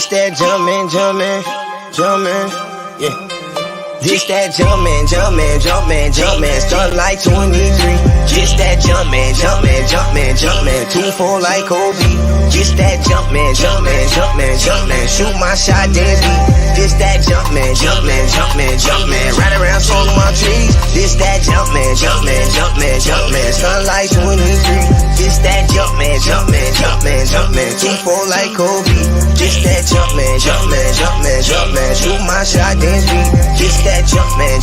This that jumpin', yeah. This that jumpin', start like 23. This that jumpin', 2-4 like Kobe. This that jumpin', shoot my shot, then beat. This that jumpin', right around song my trees. This that jumpin', start like 23. This that jumpin', 2-4 like Kobe. This that jumpin', shoot my shot, then beat. This that jumpin',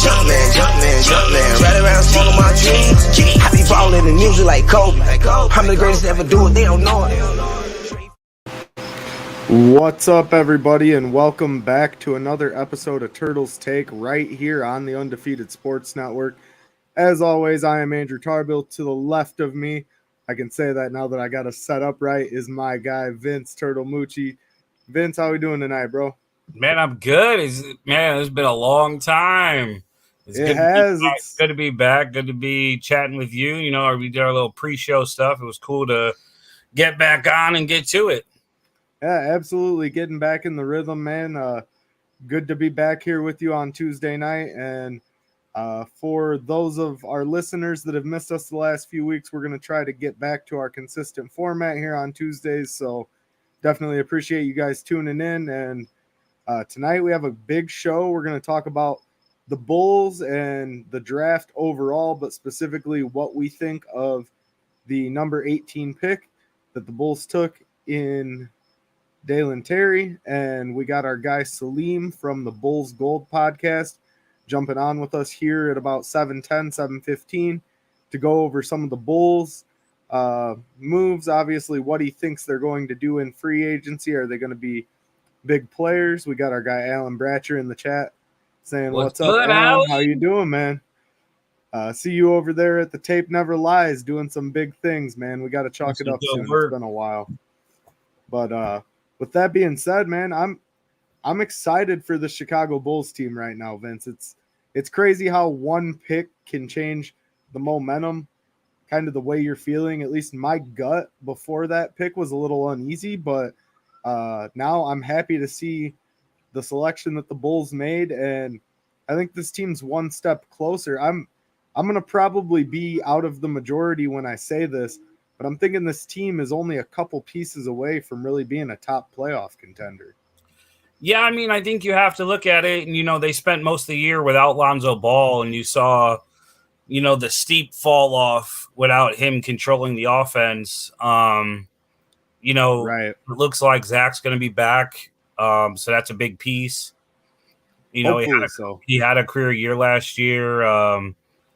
right around smoking my dreams. I be ballin' in music like Kobe. I'm the greatest to ever do it, they don't know it. What's up, everybody, and welcome back to another episode of Turtles Take right here on the Undefeated Sports Network. As always, I am Andrew Tarbill. To the left of me, I can say that now that I got it set up right, is my guy, Vince Turtle Mucci. Vince, how we doing tonight, bro? Man, I'm good. It's been a long time. It's good to be back. Good to be chatting with you. You know, we did our little pre-show stuff. It was cool to get back on and get to it. Yeah, absolutely. Getting back in the rhythm, man. Good to be back here with you on Tuesday night. And for those of our listeners that have missed us the last few weeks, we're going to try to get back to our consistent format here on Tuesdays. So definitely appreciate you guys tuning in. And tonight we have a big show. We're going to talk about the Bulls and the draft overall, but specifically what we think of the number 18 pick that the Bulls took in Dalen Terry. And we got our guy Salim from the Bulls Gold podcast jumping on with us here at about 7:10, 7:15 to go over some of the Bulls moves, obviously what he thinks they're going to do in free agency. Are they going to be big players? We got our guy Alan Bratcher in the chat saying, what's up, Alan? How you doing, man? See you over there at the Tape Never Lies doing some big things, man. We got to chalk it up soon. It's been a while. But with that being said, man, I'm excited for the Chicago Bulls team right now, Vince. It's crazy how one pick can change the momentum, kind of the way you're feeling. At least my gut before that pick was a little uneasy, but now I'm happy to see the selection that the Bulls made, and I think this team's one step closer. I'm going to probably be out of the majority when I say this, but I'm thinking this team is only a couple pieces away from really being a top playoff contender. Yeah, I mean, I think you have to look at it, and, you know, they spent most of the year without Lonzo Ball, and you saw, you know, the steep fall off without him controlling the offense. You know, right. It looks like Zach's going to be back. So that's a big piece. You know, he had a career year last year.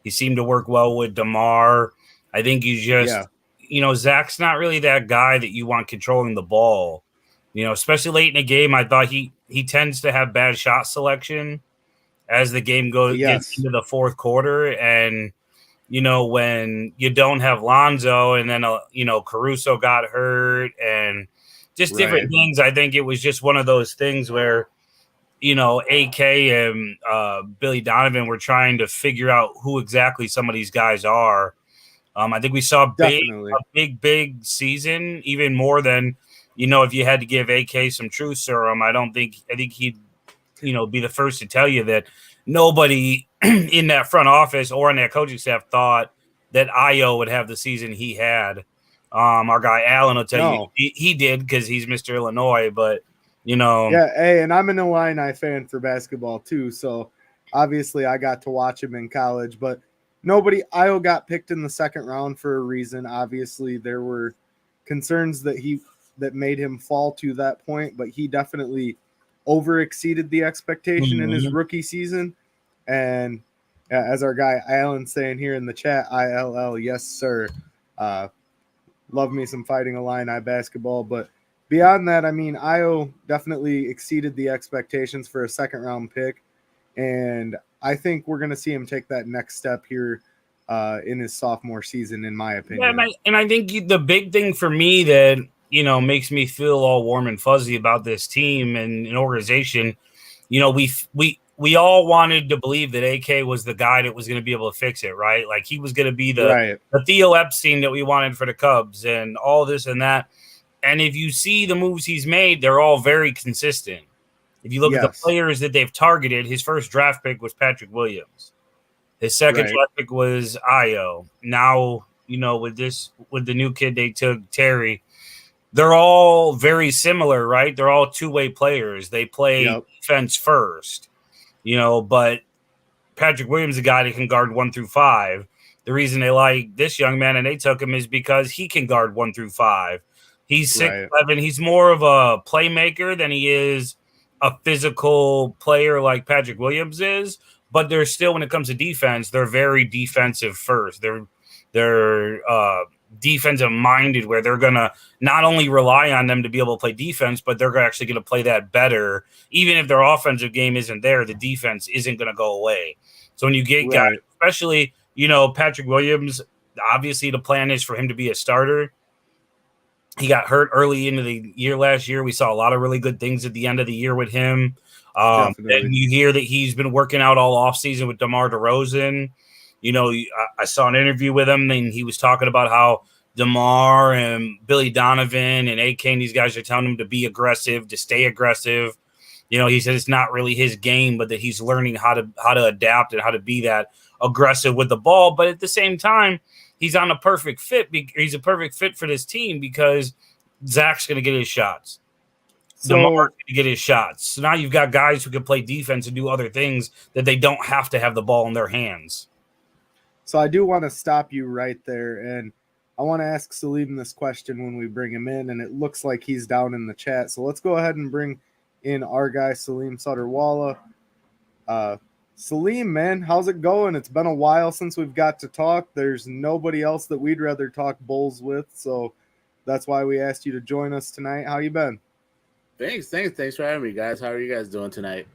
He seemed to work well with Demar. I think you know, Zach's not really that guy that you want controlling the ball. You know, especially late in the game, I thought he tends to have bad shot selection as the game gets into the fourth quarter. And, you know, when you don't have Lonzo and then, you know, Caruso got hurt and just different things, I think it was just one of those things where, you know, AK and Billy Donovan were trying to figure out who exactly some of these guys are. I think we saw a big season, even more than, you know, if you had to give AK some truth serum. I think he'd, you know, be the first to tell you that nobody in that front office or on that coaching staff thought that Ayo would have the season he had. Our guy Allen will tell you he did because he's Mr. Illinois, but, you know. Yeah, hey, and I'm an Illini fan for basketball too, so obviously I got to watch him in college, but Ayo got picked in the second round for a reason. Obviously there were concerns that made him fall to that point, but he definitely over-exceeded the expectation in his rookie season. And as our guy Alan saying here in the chat, ILL, yes, sir. Love me some Fighting Illini basketball. But beyond that, I mean, Ayo definitely exceeded the expectations for a second-round pick. And I think we're going to see him take that next step here in his sophomore season, in my opinion. Yeah, and I think the big thing for me that, you know, makes me feel all warm and fuzzy about this team and an organization, you know, we all wanted to believe that AK was the guy that was going to be able to fix it, right? Like he was going to be the Theo Epstein that we wanted for the Cubs and all this and that. And if you see the moves he's made, they're all very consistent. If you look at the players that they've targeted, his first draft pick was Patrick Williams. His second draft pick was Io. Now, with the new kid they took, Terry, they're all very similar, right? They're all two-way players. They play defense first, but Patrick Williams is a guy that can guard 1 through 5. The reason they like this young man and they took him is because he can guard 1 through 5. He's 6'11". He's more of a playmaker than he is a physical player like Patrick Williams is. But they're still, when it comes to defense, they're very defensive first. They're defensive minded, where they're gonna not only rely on them to be able to play defense, but they're actually going to play that better. Even if their offensive game isn't there, the defense isn't going to go away. So when you get guys, especially Patrick Williams, obviously the plan is for him to be a starter. He got hurt early into the year last year. We saw a lot of really good things at the end of the year with him. And you hear that he's been working out all offseason with Demar Derozan. I saw an interview with him, and he was talking about how Demar and Billy Donovan and AK and these guys are telling him to be aggressive, to stay aggressive. He said it's not really his game, but that he's learning how to adapt and how to be that aggressive with the ball. But at the same time, he's on a perfect fit. He's a perfect fit for this team because Zach's going to get his shots. Demar's going to get his shots. So now you've got guys who can play defense and do other things that they don't have to have the ball in their hands. So I do want to stop you right there, and I want to ask Salim this question when we bring him in, and it looks like he's down in the chat. So let's go ahead and bring in our guy, Salim Suterwalla. Salim, man, how's it going? It's been a while since we've got to talk. There's nobody else that we'd rather talk Bulls with, so that's why we asked you to join us tonight. How you been? Thanks for having me, guys. How are you guys doing tonight?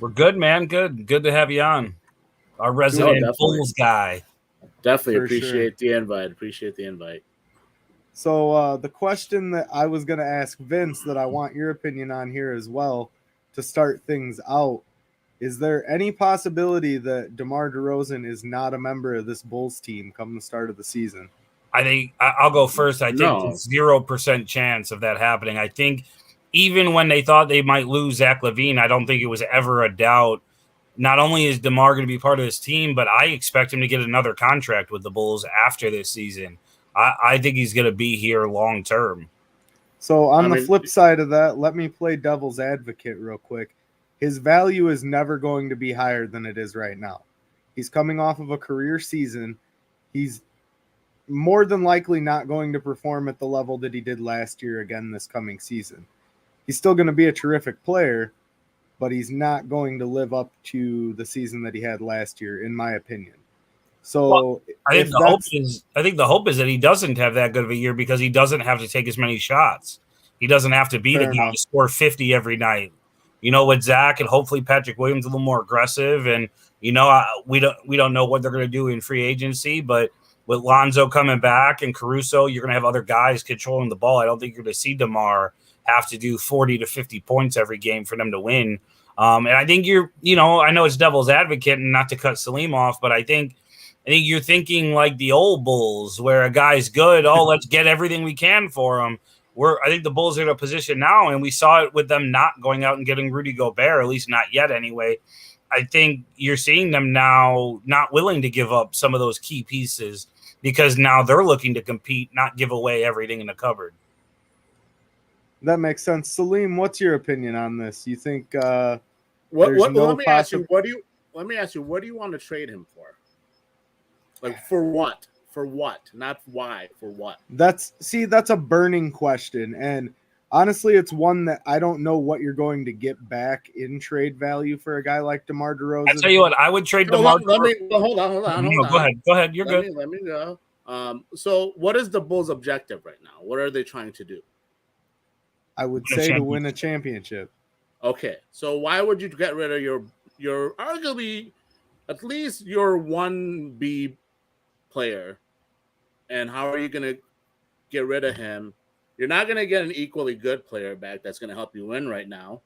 We're good, man. Good to have you on. Our resident Bulls guy. Definitely appreciate the invite. So the question that I was going to ask Vince that I want your opinion on here as well to start things out, is there any possibility that DeMar DeRozan is not a member of this Bulls team come the start of the season? I think I'll go first. I think there's 0% chance of that happening. I think even when they thought they might lose Zach LaVine, I don't think it was ever a doubt. Not only is DeMar going to be part of this team, but I expect him to get another contract with the Bulls after this season. I think he's going to be here long term. So on the flip side of that, let me play devil's advocate real quick. His value is never going to be higher than it is right now. He's coming off of a career season. He's more than likely not going to perform at the level that he did last year again this coming season. He's still going to be a terrific player, but he's not going to live up to the season that he had last year, in my opinion. So I think the hope is that he doesn't have that good of a year because he doesn't have to take as many shots. He doesn't have to be the guy to score 50 every night. With Zach and hopefully Patrick Williams a little more aggressive, and we don't know what they're going to do in free agency, but with Lonzo coming back and Caruso, you're going to have other guys controlling the ball. I don't think you're going to see DeMar have to do 40 to 50 points every game for them to win. And I think I know it's devil's advocate and not to cut Salim off, but I think you're thinking like the old Bulls where a guy's good. Oh, let's get everything we can for him. I think the Bulls are in a position now, and we saw it with them not going out and getting Rudy Gobert, at least not yet anyway. I think you're seeing them now not willing to give up some of those key pieces because now they're looking to compete, not give away everything in the cupboard. That makes sense. Salim, what's your opinion on this? You think let me ask you, what do you want to trade him for? Like for what? For what? Not why, for what? That's a burning question. And honestly, it's one that I don't know what you're going to get back in trade value for a guy like DeMar DeRozan. I tell you what, I would trade DeMar. Hold on. Go ahead. You're good. Let me go. So what is the Bulls' objective right now? What are they trying to do? I would say to win a championship. Okay, so why would you get rid of your arguably at least your 1B player? And how are you going to get rid of him? You're not going to get an equally good player back that's going to help you win right now.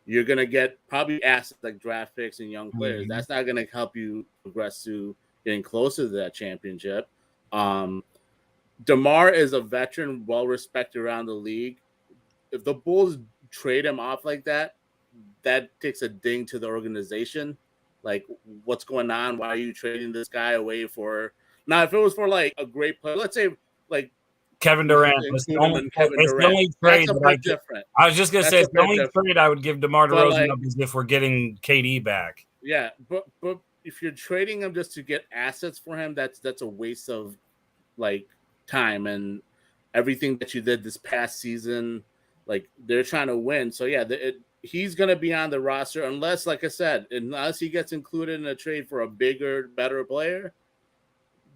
You're going to get probably assets like draft picks and young players. Mm-hmm. That's not going to help you progress to getting closer to that championship. Demar is a veteran, well respected around the league. If the Bulls trade him off like that, that takes a ding to the organization. Like, what's going on? Why are you trading this guy away for? Now, if it was for like a great player, let's say like Kevin Durant. It's the only trade that I was just gonna say. It's the only trade I would give DeMar DeRozan up is if we're getting KD back. Yeah, but if you're trading him just to get assets for him, that's a waste of like time and everything that you did this past season. Like, they're trying to win, so yeah, he's gonna be on the roster unless, like I said, unless he gets included in a trade for a bigger, better player.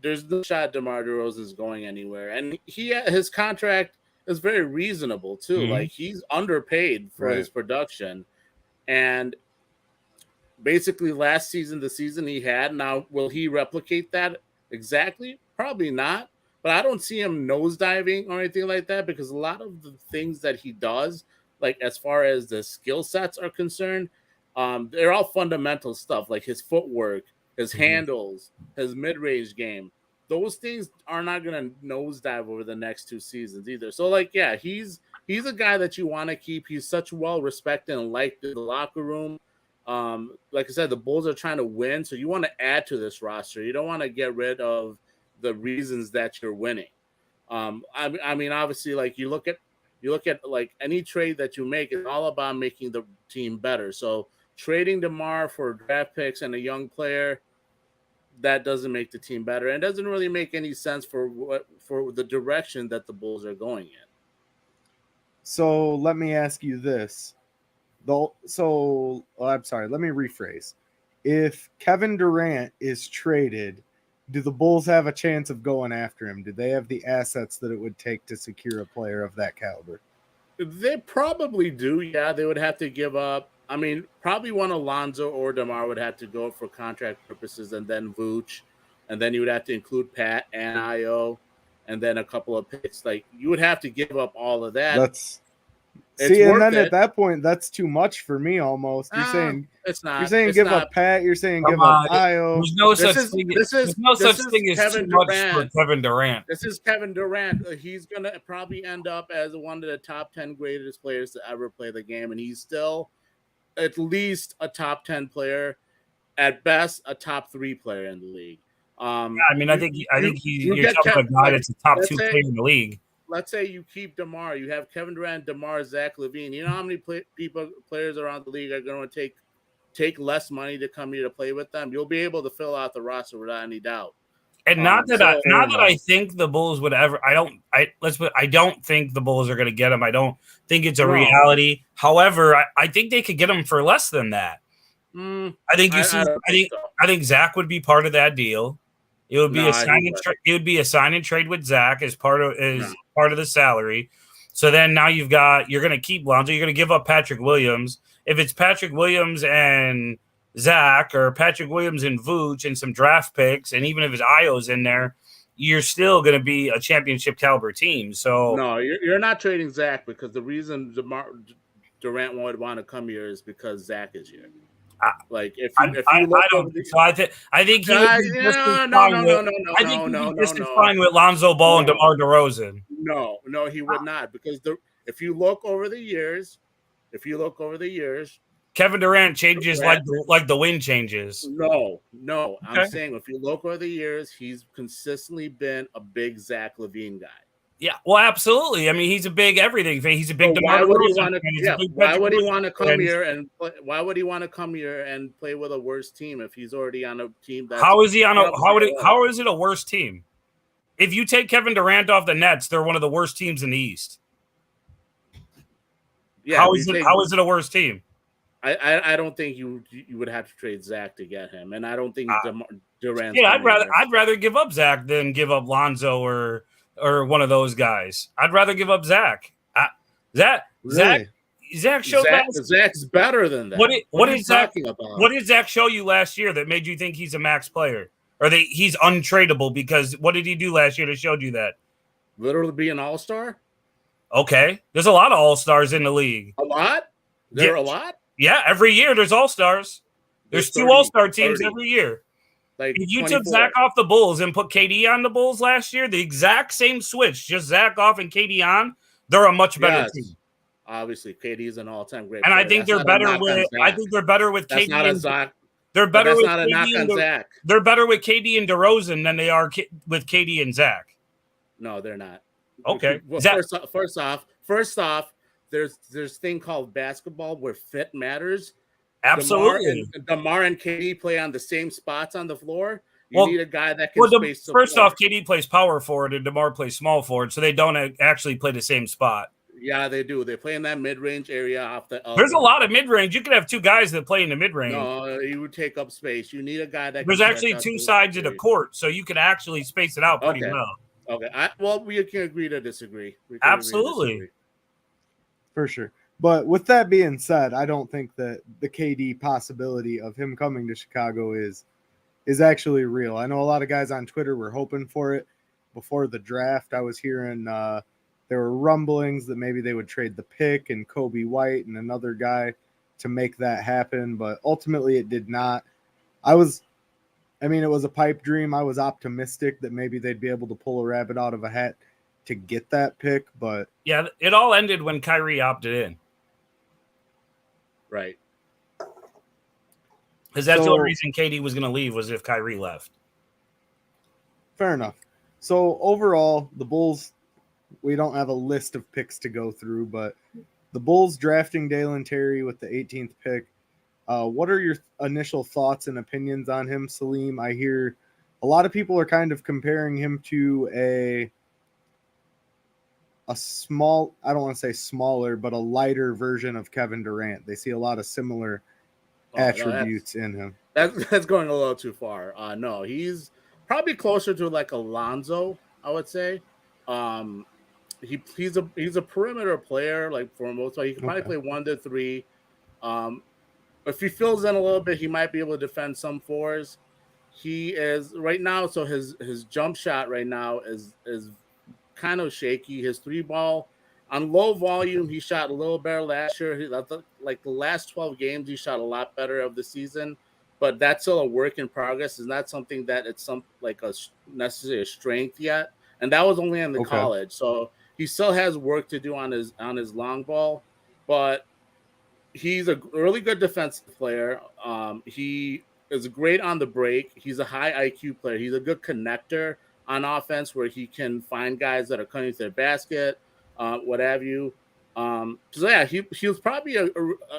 There's no shot DeMar DeRozan is going anywhere, and his contract is very reasonable too. Mm-hmm. Like, he's underpaid for his production, and basically last season, the season he had. Now, will he replicate that exactly? Probably not. But I don't see him nosediving or anything like that, because a lot of the things that he does, like as far as the skill sets are concerned, they're all fundamental stuff, like his footwork, his handles, his mid-range game. Those things are not going to nosedive over the next 2 seasons either. So, like, yeah, he's a guy that you want to keep. He's such well-respected and liked in the locker room. Like I said, the Bulls are trying to win, so you want to add to this roster. You don't want to get rid of the reasons that you're winning. I mean, obviously, like, you look at like any trade that you make, it's all about making the team better. So trading DeMar for draft picks and a young player, that doesn't make the team better, and doesn't really make any sense for the direction that the Bulls are going in. So let me ask you this. I'm sorry, let me rephrase. If Kevin Durant is traded, do the Bulls have a chance of going after him? Do they have the assets that it would take to secure a player of that caliber? They probably do, yeah. They would have to give up. I mean, probably one Alonzo or DeMar would have to go for contract purposes, and then Vooch, and then you would have to include Pat and Io, and then a couple of picks. Like, you would have to give up all of that. And then at that point, that's too much for me almost. You're saying it's not. You're saying give up Pat. You're saying give up Io. There's no such thing as too much for Kevin Durant. This is Kevin Durant. He's gonna probably end up as one of the top 10 greatest players to ever play the game, and he's still at least a top 10 player, at best a top 3 player in the league. I mean, I think you're talking about a guy that's a top 2 player in the league. Let's say you keep DeMar. You have Kevin Durant, DeMar, Zach LaVine. You know how many players around the league are going to take less money to come here to play with them? You'll be able to fill out the roster without any doubt. And not that I think the Bulls would ever. I don't think the Bulls are going to get him. I don't think it's a reality. However, I think they could get him for less than that. I think Zach would be part of that deal. It would be a sign and trade with Zach as part of the salary. So then now you're going to keep Lonzo. You're going to give up Patrick Williams. If it's Patrick Williams and Zach, or Patrick Williams and Vooch and some draft picks, and even if his Io's in there, you're still going to be a championship caliber team. So no, you're not trading Zach, because the reason Durant would want to come here is because Zach is here. Like, I think he would be just as fine with Lonzo Ball and DeMar DeRozan. No, he would not, because if you look over the years, Kevin Durant changes like the wind changes. No, okay. I'm saying if you look over the years, he's consistently been a big Zach LaVine guy. Yeah, well, absolutely. I mean, he's a big everything fan. He's a big. Why would he want to come here and play with a worse team if he's already on a team? How is it a worse team? If you take Kevin Durant off the Nets, they're one of the worst teams in the East. Yeah, how is it a worse team? I don't think you would have to trade Zach to get him, and I don't think Durant. Yeah, I'd rather give up Zach than give up Lonzo or one of those guys. I'd rather give up Zach. Zach showed Zach's better than that. What did Zach show you last year that made you think he's a max player, or that he's untradeable? Because what did he do last year that showed you that? Literally be an all-star. Okay, there's a lot of all-stars in the league. A lot? A lot? Yeah, every year there's all-stars. There's 2 all-star teams every year. Like if you 24. took Zach off the Bulls and put KD on the Bulls last year, the exact same switch, just Zach off and KD on, they're a much better team. Obviously, KD is an all-time great and player. I think they're better with. I think they're better with that's KD. Not a Zach. They're better with not a knock on Zach. They're better with KD and Derozan than they are with KD and Zach. No, they're not. Okay. Well, first off, there's thing called basketball where fit matters. Absolutely. Demar and KD play on the same spots on the floor. You need a guy that can space the First floor. off, KD plays power forward and DeMar plays small forward, so they don't actually play the same spot. Yeah, they do. They play in that mid-range area off the. There's a lot of mid-range. You could have two guys that play in the mid-range. No, he would take up space. You need a guy that. There's actually two sides of the court, so you can actually space it out pretty well. Okay. We can agree to disagree. Absolutely. For sure. But with that being said, I don't think that the KD possibility of him coming to Chicago is actually real. I know a lot of guys on Twitter were hoping for it before the draft. I was hearing there were rumblings that maybe they would trade the pick and Kobe White and another guy to make that happen, but ultimately it did not. It was a pipe dream. I was optimistic that maybe they'd be able to pull a rabbit out of a hat to get that pick, but yeah, it all ended when Kyrie opted in. Right. Because that's the only reason KD was going to leave was if Kyrie left. Fair enough. So overall, the Bulls, we don't have a list of picks to go through, but the Bulls drafting Dalen Terry with the 18th pick. What are your initial thoughts and opinions on him, Salim? I hear a lot of people are kind of comparing him to a small, I don't want to say smaller, but a lighter version of Kevin Durant. They see a lot of similar attributes in him. That's going a little too far. No, he's probably closer to like Alonzo, I would say. He's a perimeter player, like for most part. He can probably play 1 to 3. If he fills in a little bit, he might be able to defend some fours. He is right now, so his jump shot right now is kind of shaky. His 3-ball on low volume, he shot a little better last year. Like the last 12 games, he shot a lot better of the season, but that's still a work in progress. It's not something that it's necessarily a strength yet, and that was only in the college. So he still has work to do on his long ball, but he's a really good defensive player. He is great on the break. He's a high IQ player. He's a good connector on offense where he can find guys that are coming to the basket, what have you. So yeah, he was probably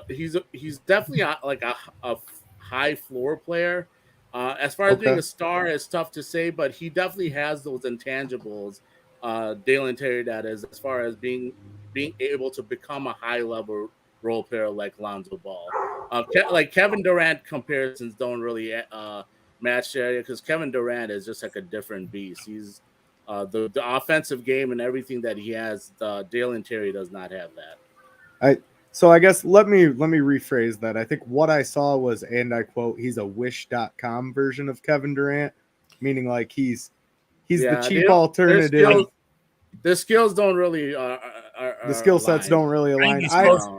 he's definitely like a high floor player. As far as being a star, it's tough to say, but he definitely has those intangibles. Dalen Terry, that is, as far as being able to become a high level role player like Lonzo Ball. Like Kevin Durant comparisons don't really match there because Kevin Durant is just like a different beast. He's the offensive game and everything that he has. Dalen Terry does not have that. So I guess let me rephrase that. I think what I saw was, and I quote, he's a wish.com version of Kevin Durant, meaning like he's the cheap alternative. The skills don't really the skill sets don't really align.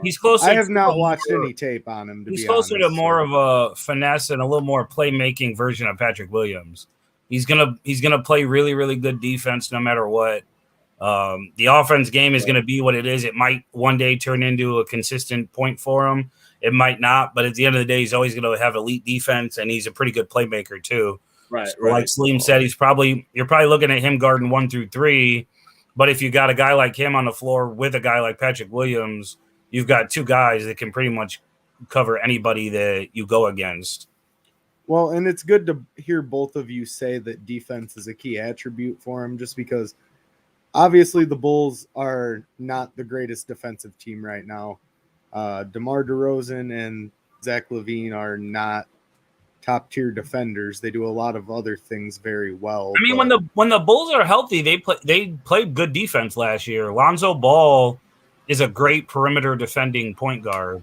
He's closer. I have not watched any tape on him. He's closer to more of a finesse and a little more playmaking version of Patrick Williams. He's gonna play really, really good defense no matter what. The offense game is gonna be what it is. It might one day turn into a consistent point for him. It might not, but at the end of the day, he's always gonna have elite defense, and he's a pretty good playmaker too. Right. So like Salim said, you're probably looking at him guarding 1 through 3. But if you got a guy like him on the floor with a guy like Patrick Williams, you've got two guys that can pretty much cover anybody that you go against. Well, and it's good to hear both of you say that defense is a key attribute for him, just because obviously the Bulls are not the greatest defensive team right now. DeMar DeRozan and Zach LaVine are not top-tier defenders. They do a lot of other things very well. I mean, when the Bulls are healthy, they played good defense last year. Lonzo Ball is a great perimeter defending point guard,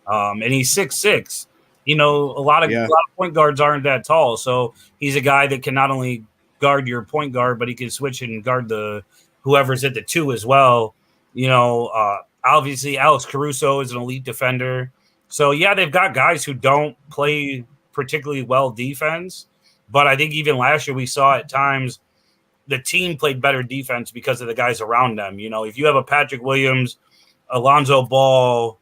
and he's 6'6". You know, a lot of point guards aren't that tall, so he's a guy that can not only guard your point guard, but he can switch and guard the whoever's at the 2 as well. You know, obviously Alex Caruso is an elite defender. So yeah, they've got guys who don't play particularly well defense, But I think even last year we saw at times the team played better defense because of the guys around them. You know, if you have a Patrick Williams, Alonzo Ball,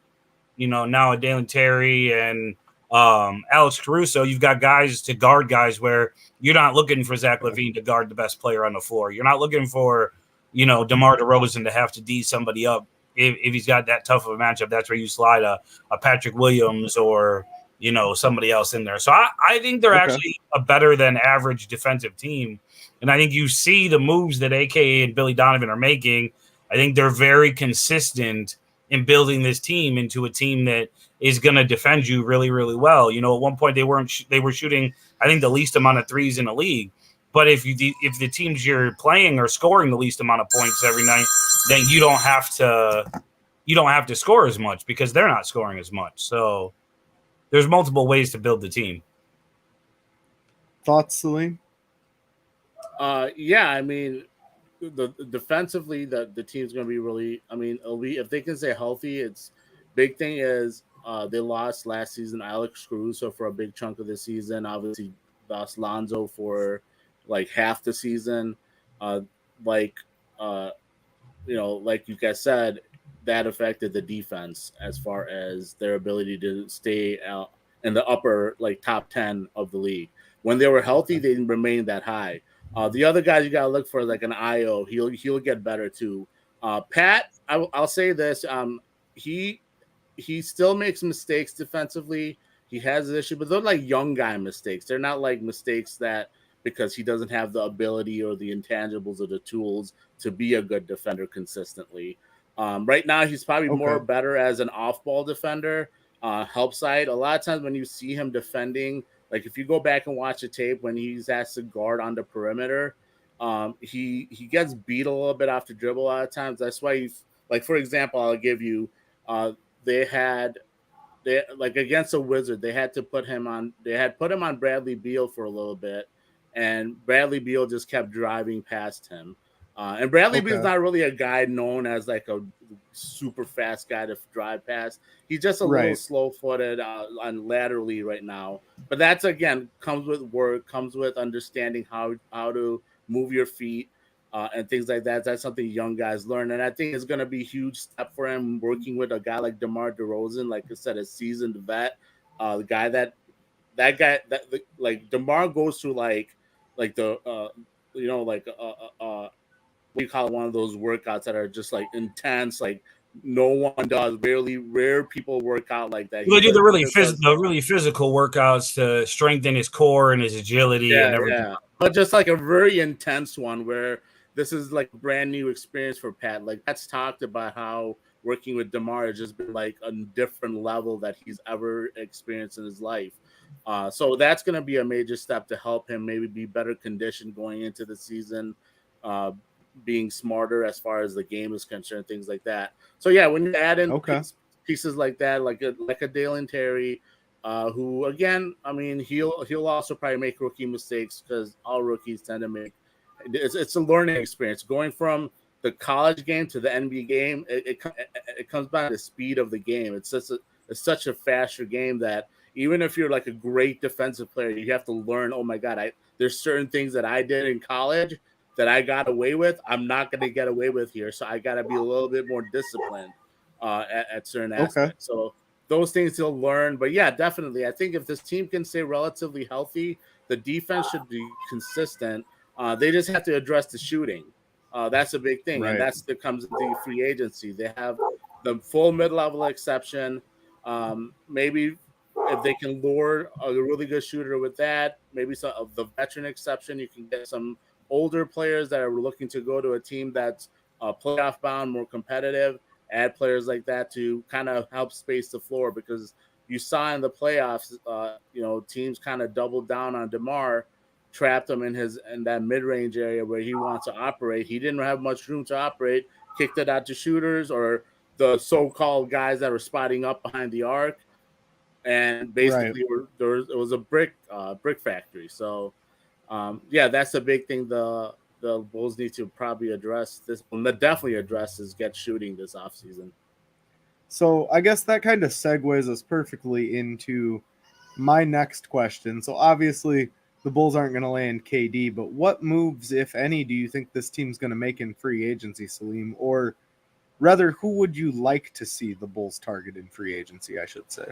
you know, now a Dalen Terry and Alex Caruso, you've got guys to guard guys where you're not looking for Zach LaVine to guard the best player on the floor. You're not looking for, you know, DeMar DeRozan to have to D somebody up. If he's got that tough of a matchup, that's where you slide a Patrick Williams or, you know, somebody else in there. So I think they're actually a better than average defensive team. And I think you see the moves that AKA and Billy Donovan are making. I think they're very consistent in building this team into a team that is going to defend you really, really well. You know, at one point they were shooting, I think, the least amount of threes in the league. But if the teams you're playing are scoring the least amount of points every night, then you don't have to score as much because they're not scoring as much. So there's multiple ways to build the team. Thoughts, Salim? Yeah, I mean, the defensively, the team's going to be really. I mean, if they can stay healthy, it's big thing is they lost last season Alex Caruso for a big chunk of the season. Obviously, lost Lonzo for like half the season. You know, like you guys said, that affected the defense as far as their ability to stay out in the upper like top 10 of the league. When they were healthy, they didn't remain that high. The other guys you gotta look for, like an IO, he'll get better too. Pat, I'll say this: he still makes mistakes defensively. He has an issue, but they're like young guy mistakes. They're not like mistakes that because he doesn't have the ability or the intangibles or the tools to be a good defender consistently. Right now, he's probably more better as an off-ball defender, help side. A lot of times when you see him defending, like if you go back and watch the tape when he's asked to guard on the perimeter, he gets beat a little bit off the dribble a lot of times. That's why he's like, for example, I'll give you, they like against the Wizard, they had put him on Bradley Beal for a little bit, and Bradley Beal just kept driving past him. And Bradley Beal's not really a guy known as like a super fast guy to drive past. He's just a little slow-footed on laterally right now. But that's, again, comes with work, comes with understanding how to move your feet and things like that. That's something young guys learn. And I think it's going to be a huge step for him working with a guy like DeMar DeRozan, like I said, a seasoned vet, the guy that like DeMar goes through like the what do you call it, one of those workouts that are just like intense, like no one does. Rare people work out like that. They do the really physical workouts to strengthen his core and his agility and everything. Yeah. But just like a very intense one where this is like a brand new experience for Pat. Like Pat's talked about how working with DeMar has just been like a different level that he's ever experienced in his life. So that's going to be a major step to help him maybe be better conditioned going into the season, being smarter as far as the game is concerned, things like that. So yeah, when you add in pieces like that, like a Dalen Terry, who again, I mean, he'll also probably make rookie mistakes because all rookies tend to make. It's a learning experience going from the college game to the NBA game. It comes by the speed of the game. It's such a faster game that even if you're like a great defensive player, you have to learn. Oh my God, there's certain things that I did in college that I got away with, I'm not going to get away with here. So I got to be a little bit more disciplined at certain aspects. So those things he'll learn. But yeah, definitely. I think if this team can stay relatively healthy, the defense should be consistent. They just have to address the shooting. That's a big thing. And that comes into free agency. They have the full mid-level exception. Maybe if they can lure a really good shooter with that, maybe some of the veteran exception, you can get some older players that are looking to go to a team that's playoff bound, more competitive, add players like that to kind of help space the floor, because you saw in the playoffs, teams kind of doubled down on DeMar, trapped him in that mid-range area where he wants to operate. He didn't have much room to operate, kicked it out to shooters or the so-called guys that were spotting up behind the arc, and basically it was a brick factory. So that's the big thing the Bulls need to probably address definitely address is get shooting this offseason. So I guess that kind of segues us perfectly into my next question. So obviously the Bulls aren't going to land KD, but what moves, if any, do you think this team's going to make in free agency, Salim? Or rather, who would you like to see the Bulls target in free agency, I should say?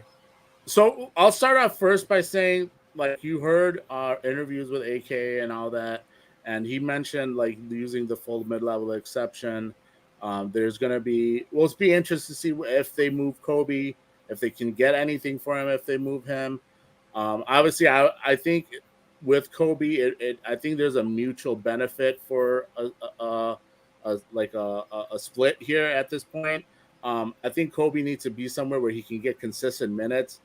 So I'll start off first by saying, like, you heard our interviews with AK and all that, and he mentioned like using the full mid-level exception. There's going to be, well, it's be interesting to see if they move Kobe, if they can get anything for him, if they move him. Obviously, I think with Kobe, I think there's a mutual benefit for a split here at this point. I think Kobe needs to be somewhere where he can get consistent minutes,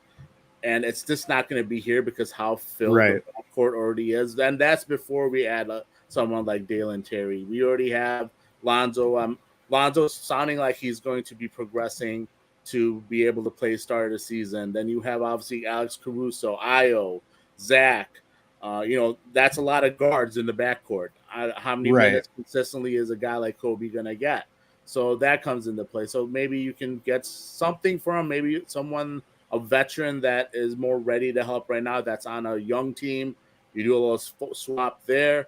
and it's just not going to be here because how filled the court already is. And that's before we add someone like Dalen Terry. We already have Lonzo. Lonzo's sounding like he's going to be progressing to be able to play start of the season. Then you have obviously Alex Caruso, Io, Zach. That's a lot of guards in the backcourt. How many minutes consistently is a guy like Kobe going to get? So that comes into play. So maybe you can get something for him, maybe someone, a veteran that is more ready to help right now that's on a young team. You do a little swap there.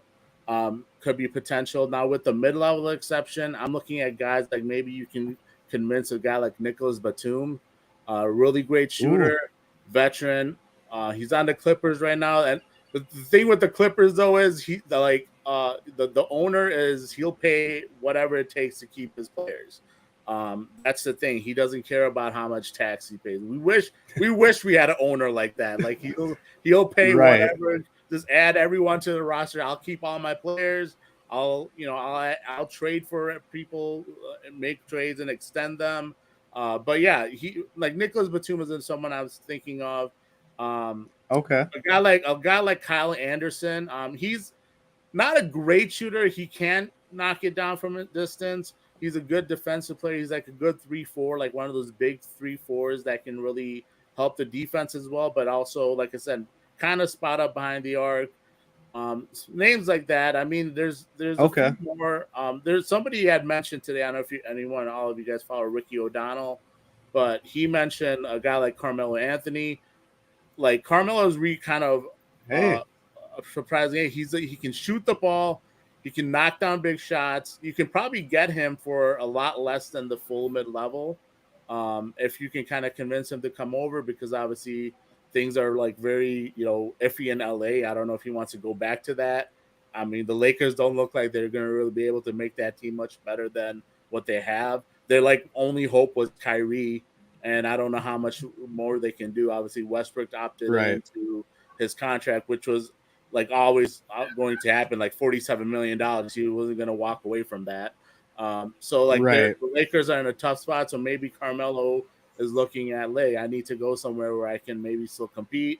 Could be potential. Now with the mid-level exception, I'm looking at guys like maybe you can convince a guy like Nicholas Batum, really great shooter, veteran. He's on the Clippers right now. And the thing with the Clippers, though, is the owner is he'll pay whatever it takes to keep his players. That's the thing. He doesn't care about how much tax he pays. We wish we had an owner like that. Like he'll pay whatever. Just add everyone to the roster. I'll keep all my players. I'll trade for people, make trades and extend them. But yeah, he like Nicholas Batum is someone I was thinking of. Okay. A guy like Kyle Anderson. He's not a great shooter. He can knock it down from a distance. He's a good defensive player. He's like a good 3-4, like one of those big 3-4s that can really help the defense as well. But also, like I said, kind of spot up behind the arc. Names like that. I mean, there's a few more. There's somebody you had mentioned today. I don't know if all of you guys follow Ricky O'Donnell, but he mentioned a guy like Carmelo Anthony. Like Carmelo's kind of surprising. He can shoot the ball. He can knock down big shots. You can probably get him for a lot less than the full mid-level if you can kind of convince him to come over, because obviously things are like very, iffy in LA. I don't know if he wants to go back to that. I mean, the Lakers don't look like they're going to really be able to make that team much better than what they have. Their only hope was Kyrie, and I don't know how much more they can do. Obviously, Westbrook opted into his contract, which was like always going to happen, like $47 million. He wasn't going to walk away from that. The Lakers are in a tough spot. So maybe Carmelo is looking at, I need to go somewhere where I can maybe still compete.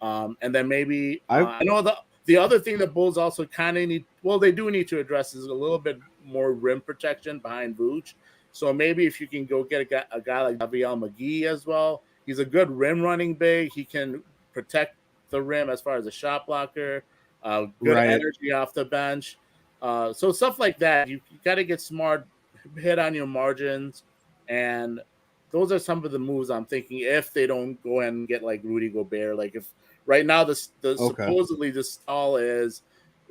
And then maybe I know the other thing the Bulls also kind of need, they do need to address is a little bit more rim protection behind Vooch. So maybe if you can go get a guy like JaVale McGee as well. He's a good rim running big. He can protect the rim as far as a shot blocker, good energy off the bench. So stuff like that. You got to get smart, hit on your margins, and those are some of the moves I'm thinking if they don't go and get like Rudy Gobert. Like if right now supposedly the stall is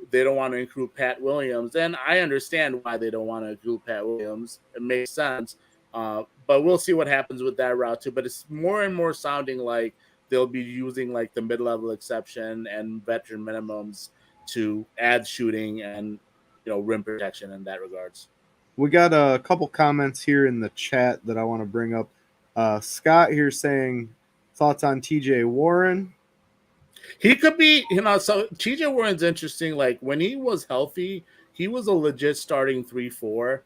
they don't want to include Pat Williams, and I understand why they don't want to include Pat Williams. It makes sense. But we'll see what happens with that route too. But it's more and more sounding like they'll be using like the mid-level exception and veteran minimums to add shooting and rim protection in that regards. We got a couple comments here in the chat that I want to bring up. Scott here saying thoughts on TJ Warren. He could be, so TJ Warren's interesting. Like when he was healthy, he was a legit starting 3-4.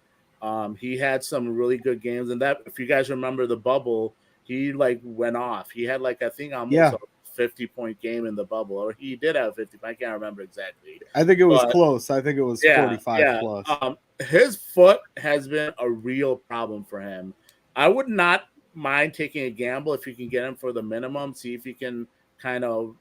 He had some really good games, and that, if you guys remember the bubble, he went off. He had I think almost a 50-point game in the bubble, or he did have 50. I can't remember exactly. I think it was close. I think it was 45 plus. His foot has been a real problem for him. I would not mind taking a gamble if you can get him for the minimum. See if he can kind of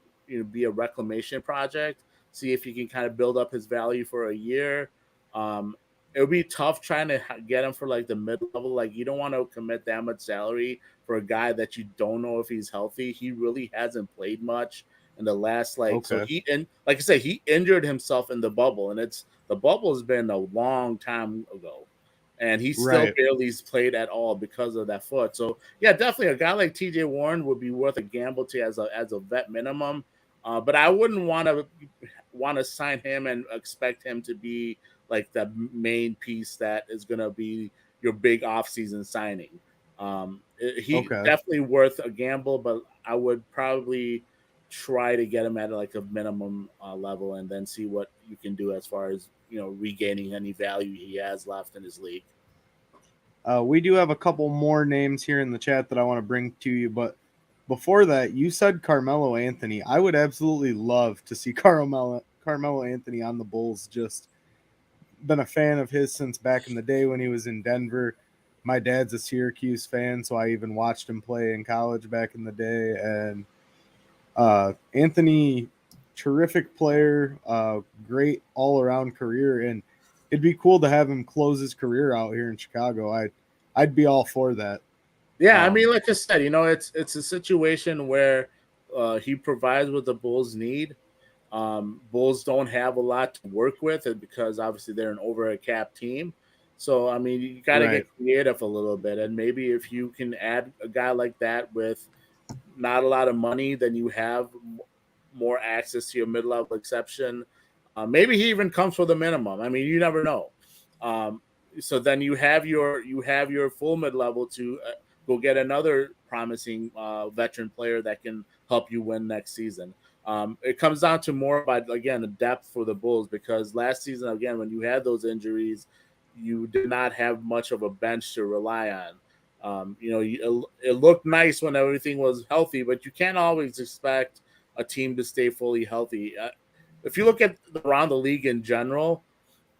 be a reclamation project. See if he can kind of build up his value for a year. It would be tough trying to get him for the mid-level. You don't want to commit that much salary for a guy that you don't know if he's healthy. He really hasn't played much. in the last like Okay. so and like I said, he injured himself in the bubble, and the bubble has been a long time ago. And he still Right. barely played at all because of that foot. So yeah, definitely a guy like TJ Warren would be worth a gamble to as a vet minimum. But I wouldn't want to sign him and expect him to be like the main piece that is going to be your big offseason signing. He Okay. definitely worth a gamble, but I would probably try to get him at like a minimum level and then see what you can do as far as regaining any value he has left in his league. We do have a couple more names here in the chat that I want to bring to you, but before that, you said Carmelo Anthony. I would absolutely love to see Carmelo Anthony on the Bulls. Just been a fan of his since back in the day when he was in Denver. My dad's a Syracuse fan, so I even watched him play in college back in the day. And Anthony, terrific player, great all-around career, and it'd be cool to have him close his career out here in Chicago. I'd be all for that. Yeah, I mean, like I said, it's a situation where he provides what the Bulls need. Bulls don't have a lot to work with because obviously they're an over a cap team. So I mean, you got to get creative a little bit, and maybe if you can add a guy like that with not a lot of money, then you have more access to your mid-level exception. Maybe he even comes for the minimum. I mean, you never know. So then you have your full mid-level to go get another promising veteran player that can help you win next season. It comes down to more about, again, the depth for the Bulls, because last season, again, when you had those injuries, you did not have much of a bench to rely on. It looked nice when everything was healthy, but you can't always expect a team to stay fully healthy. If you look at around the league in general,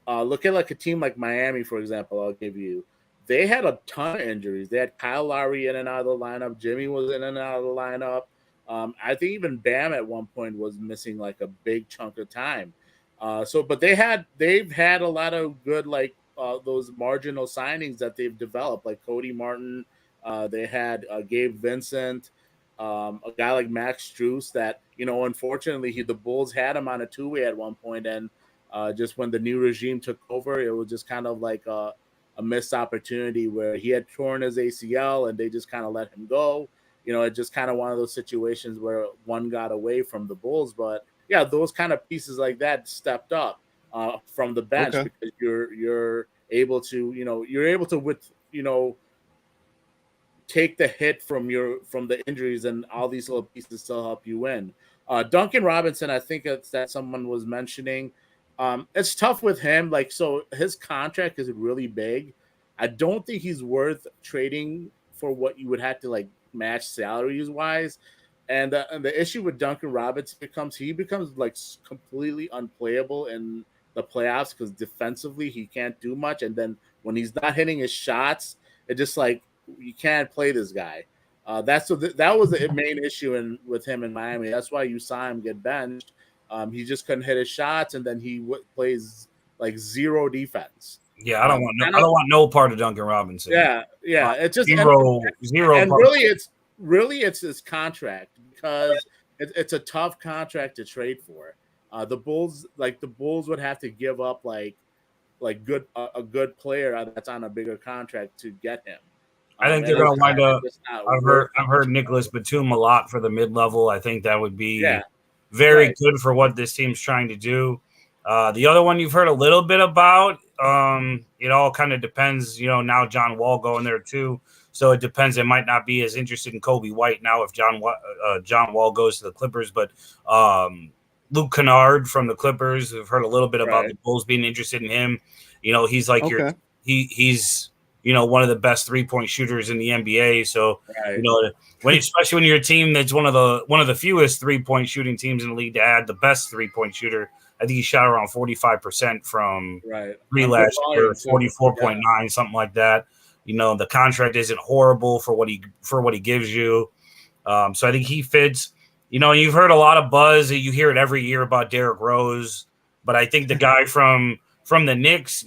look at like a team like Miami, for example, I'll give you. They had a ton of injuries. They had Kyle Lowry in and out of the lineup. Jimmy was in and out of the lineup. I think even Bam at one point was missing like a big chunk of time. But they've had a lot of good those marginal signings that they've developed, like Cody Martin. They had Gabe Vincent, a guy like Max Strus that, unfortunately the Bulls had him on a two-way at one point, and just when the new regime took over, it was just kind of like a missed opportunity where he had torn his ACL and they just kind of let him go. It's just kind of one of those situations where one got away from the Bulls. But yeah, those kind of pieces like that stepped up from the bench, because you're able to take the hit from the injuries, and all these little pieces still help you win. Duncan Robinson, I think that someone was mentioning. It's tough with him. So his contract is really big. I don't think he's worth trading for what you would have to match salaries wise. And the issue with Duncan Robinson he becomes completely unplayable in the playoffs, because defensively he can't do much. And then when he's not hitting his shots, it just you can't play this guy. That was the main issue with him in Miami. That's why you saw him get benched. He just couldn't hit his shots, and then he plays zero defense. Yeah, I don't want no part of Duncan Robinson. Yeah. It's just zero. And really, it's his contract, because it's a tough contract to trade for. The Bulls would have to give up a good player that's on a bigger contract to get him. I think they're going to wind up. I've heard Nicholas Batum a lot for the mid level. I think that would be very good for what this team's trying to do. The other one you've heard a little bit about. It all kind of depends. Now John Wall going there too, so it depends. It might not be as interested in Kobe White now if John Wall goes to the Clippers, but Luke Kennard from the Clippers. We've heard a little bit about the Bulls being interested in him. He's he's one of the best 3-point shooters in the NBA. So especially when you're a team that's one of the fewest 3-point shooting teams in the league to add the best 3-point shooter. I think he shot around 45% from three last year, 44.9, something like that. The contract isn't horrible for what he gives you. So I think he fits. You've heard a lot of buzz. You hear it every year about Derrick Rose, but I think the guy from the Knicks,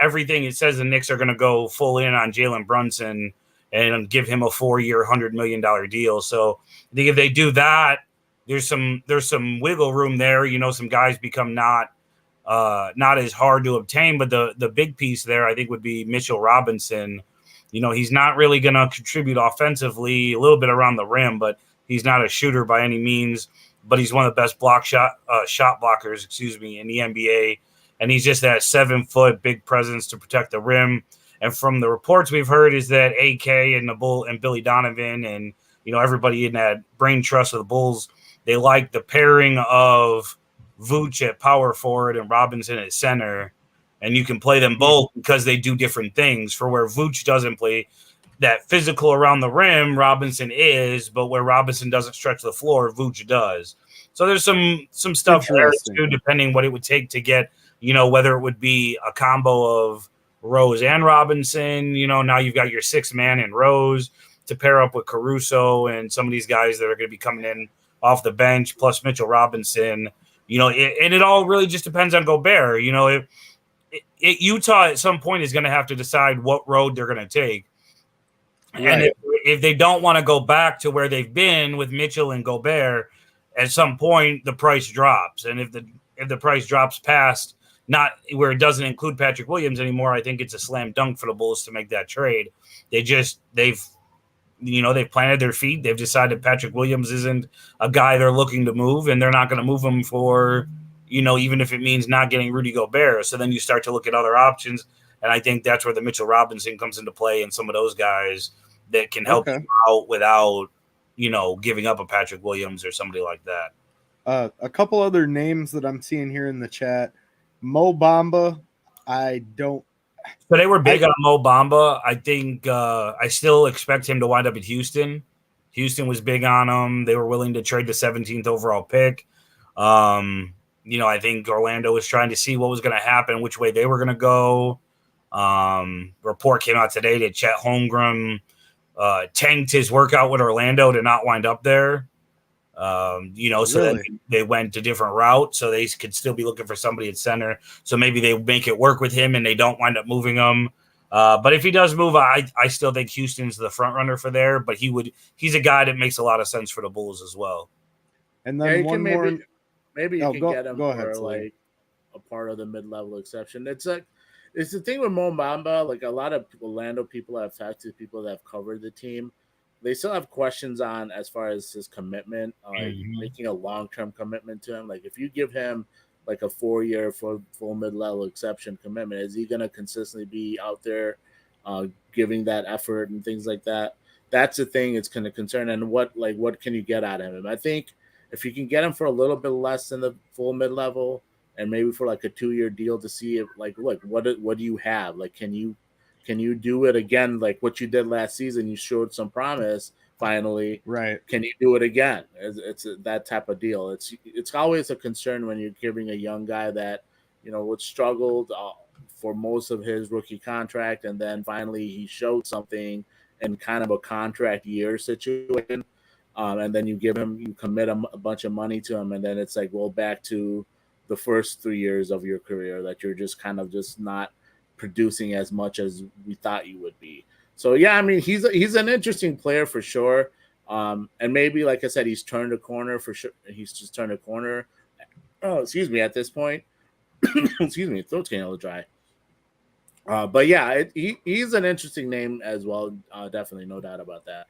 everything it says the Knicks are going to go full in on Jalen Brunson and give him a 4-year, $100 million deal. So I think if they do that, there's some wiggle room there. Some guys become not as hard to obtain, but the big piece there I think would be Mitchell Robinson. He's not really going to contribute offensively, a little bit around the rim, but he's not a shooter by any means. But he's one of the best shot blockers, in the NBA. And he's just that 7-foot big presence to protect the rim. And from the reports we've heard is that AK and the Bull and Billy Donovan and everybody in that brain trust of the Bulls, they like the pairing of Vooch at power forward and Robinson at center. And you can play them both because they do different things. For where Vooch doesn't play that physical around the rim, Robinson is, but where Robinson doesn't stretch the floor, Vooch does. So there's some stuff there too, depending what it would take to get, whether it would be a combo of Rose and Robinson. Now you've got your 6-man and Rose to pair up with Caruso and some of these guys that are going to be coming in off the bench, plus Mitchell Robinson. And it all really just depends on Gobert. Utah at some point is going to have to decide what road they're going to take. Right. And if they don't want to go back to where they've been with Mitchell and Gobert, at some point the price drops. And if the price drops past not where it doesn't include Patrick Williams anymore, I think it's a slam dunk for the Bulls to make that trade. They've planted their feet. They've decided Patrick Williams isn't a guy they're looking to move, and they're not going to move him for even if it means not getting Rudy Gobert. So then you start to look at other options, and I think that's where the Mitchell Robinson comes into play and some of those guys that can help you out without, giving up a Patrick Williams or somebody like that. A couple other names that I'm seeing here in the chat. Mo Bamba, So they were big on Mo Bamba. I think I still expect him to wind up at Houston. Houston was big on him. They were willing to trade the 17th overall pick. I think Orlando was trying to see what was going to happen, which way they were going to go. Report came out today that Chet Holmgren tanked his workout with Orlando to not wind up there. So then they went a different route, so they could still be looking for somebody at center. So maybe they make it work with him and they don't wind up moving him. But if he does move, I still think Houston's the front runner for there. But he's a guy that makes a lot of sense for the Bulls as well. And then maybe you can get him for like a part of the mid-level exception. It's the thing with Mo Bamba. Like a lot of Orlando people I've talked to, people that have covered the team, they still have questions on as far as his commitment, making a long-term commitment to him. Like if you give him like a 4-year full mid-level exception commitment, is he going to consistently be out there giving that effort and things like that? That's the thing it's going to concern. And what can you get out of him? I think if you can get him for a little bit less than the full mid-level and maybe for like a 2-year deal to see if what do you have? Like, can you do it again? Like what you did last season, you showed some promise finally. Right. Can you do it again? It's that type of deal. It's always a concern when you're giving a young guy that, would struggled for most of his rookie contract. And then finally he showed something in kind of a contract year situation. And then you commit a bunch of money to him. And then it's like, well, back to the first 3 years of your career that you're just kind of just not producing as much as we thought you would be. So yeah, I mean, he's an interesting player for sure. And maybe, like I said, he's turned a corner for sure. He's just turned a corner. Oh, excuse me. At this point, excuse me, throat's getting a little dry. But yeah, he's an interesting name as well. Definitely, no doubt about that.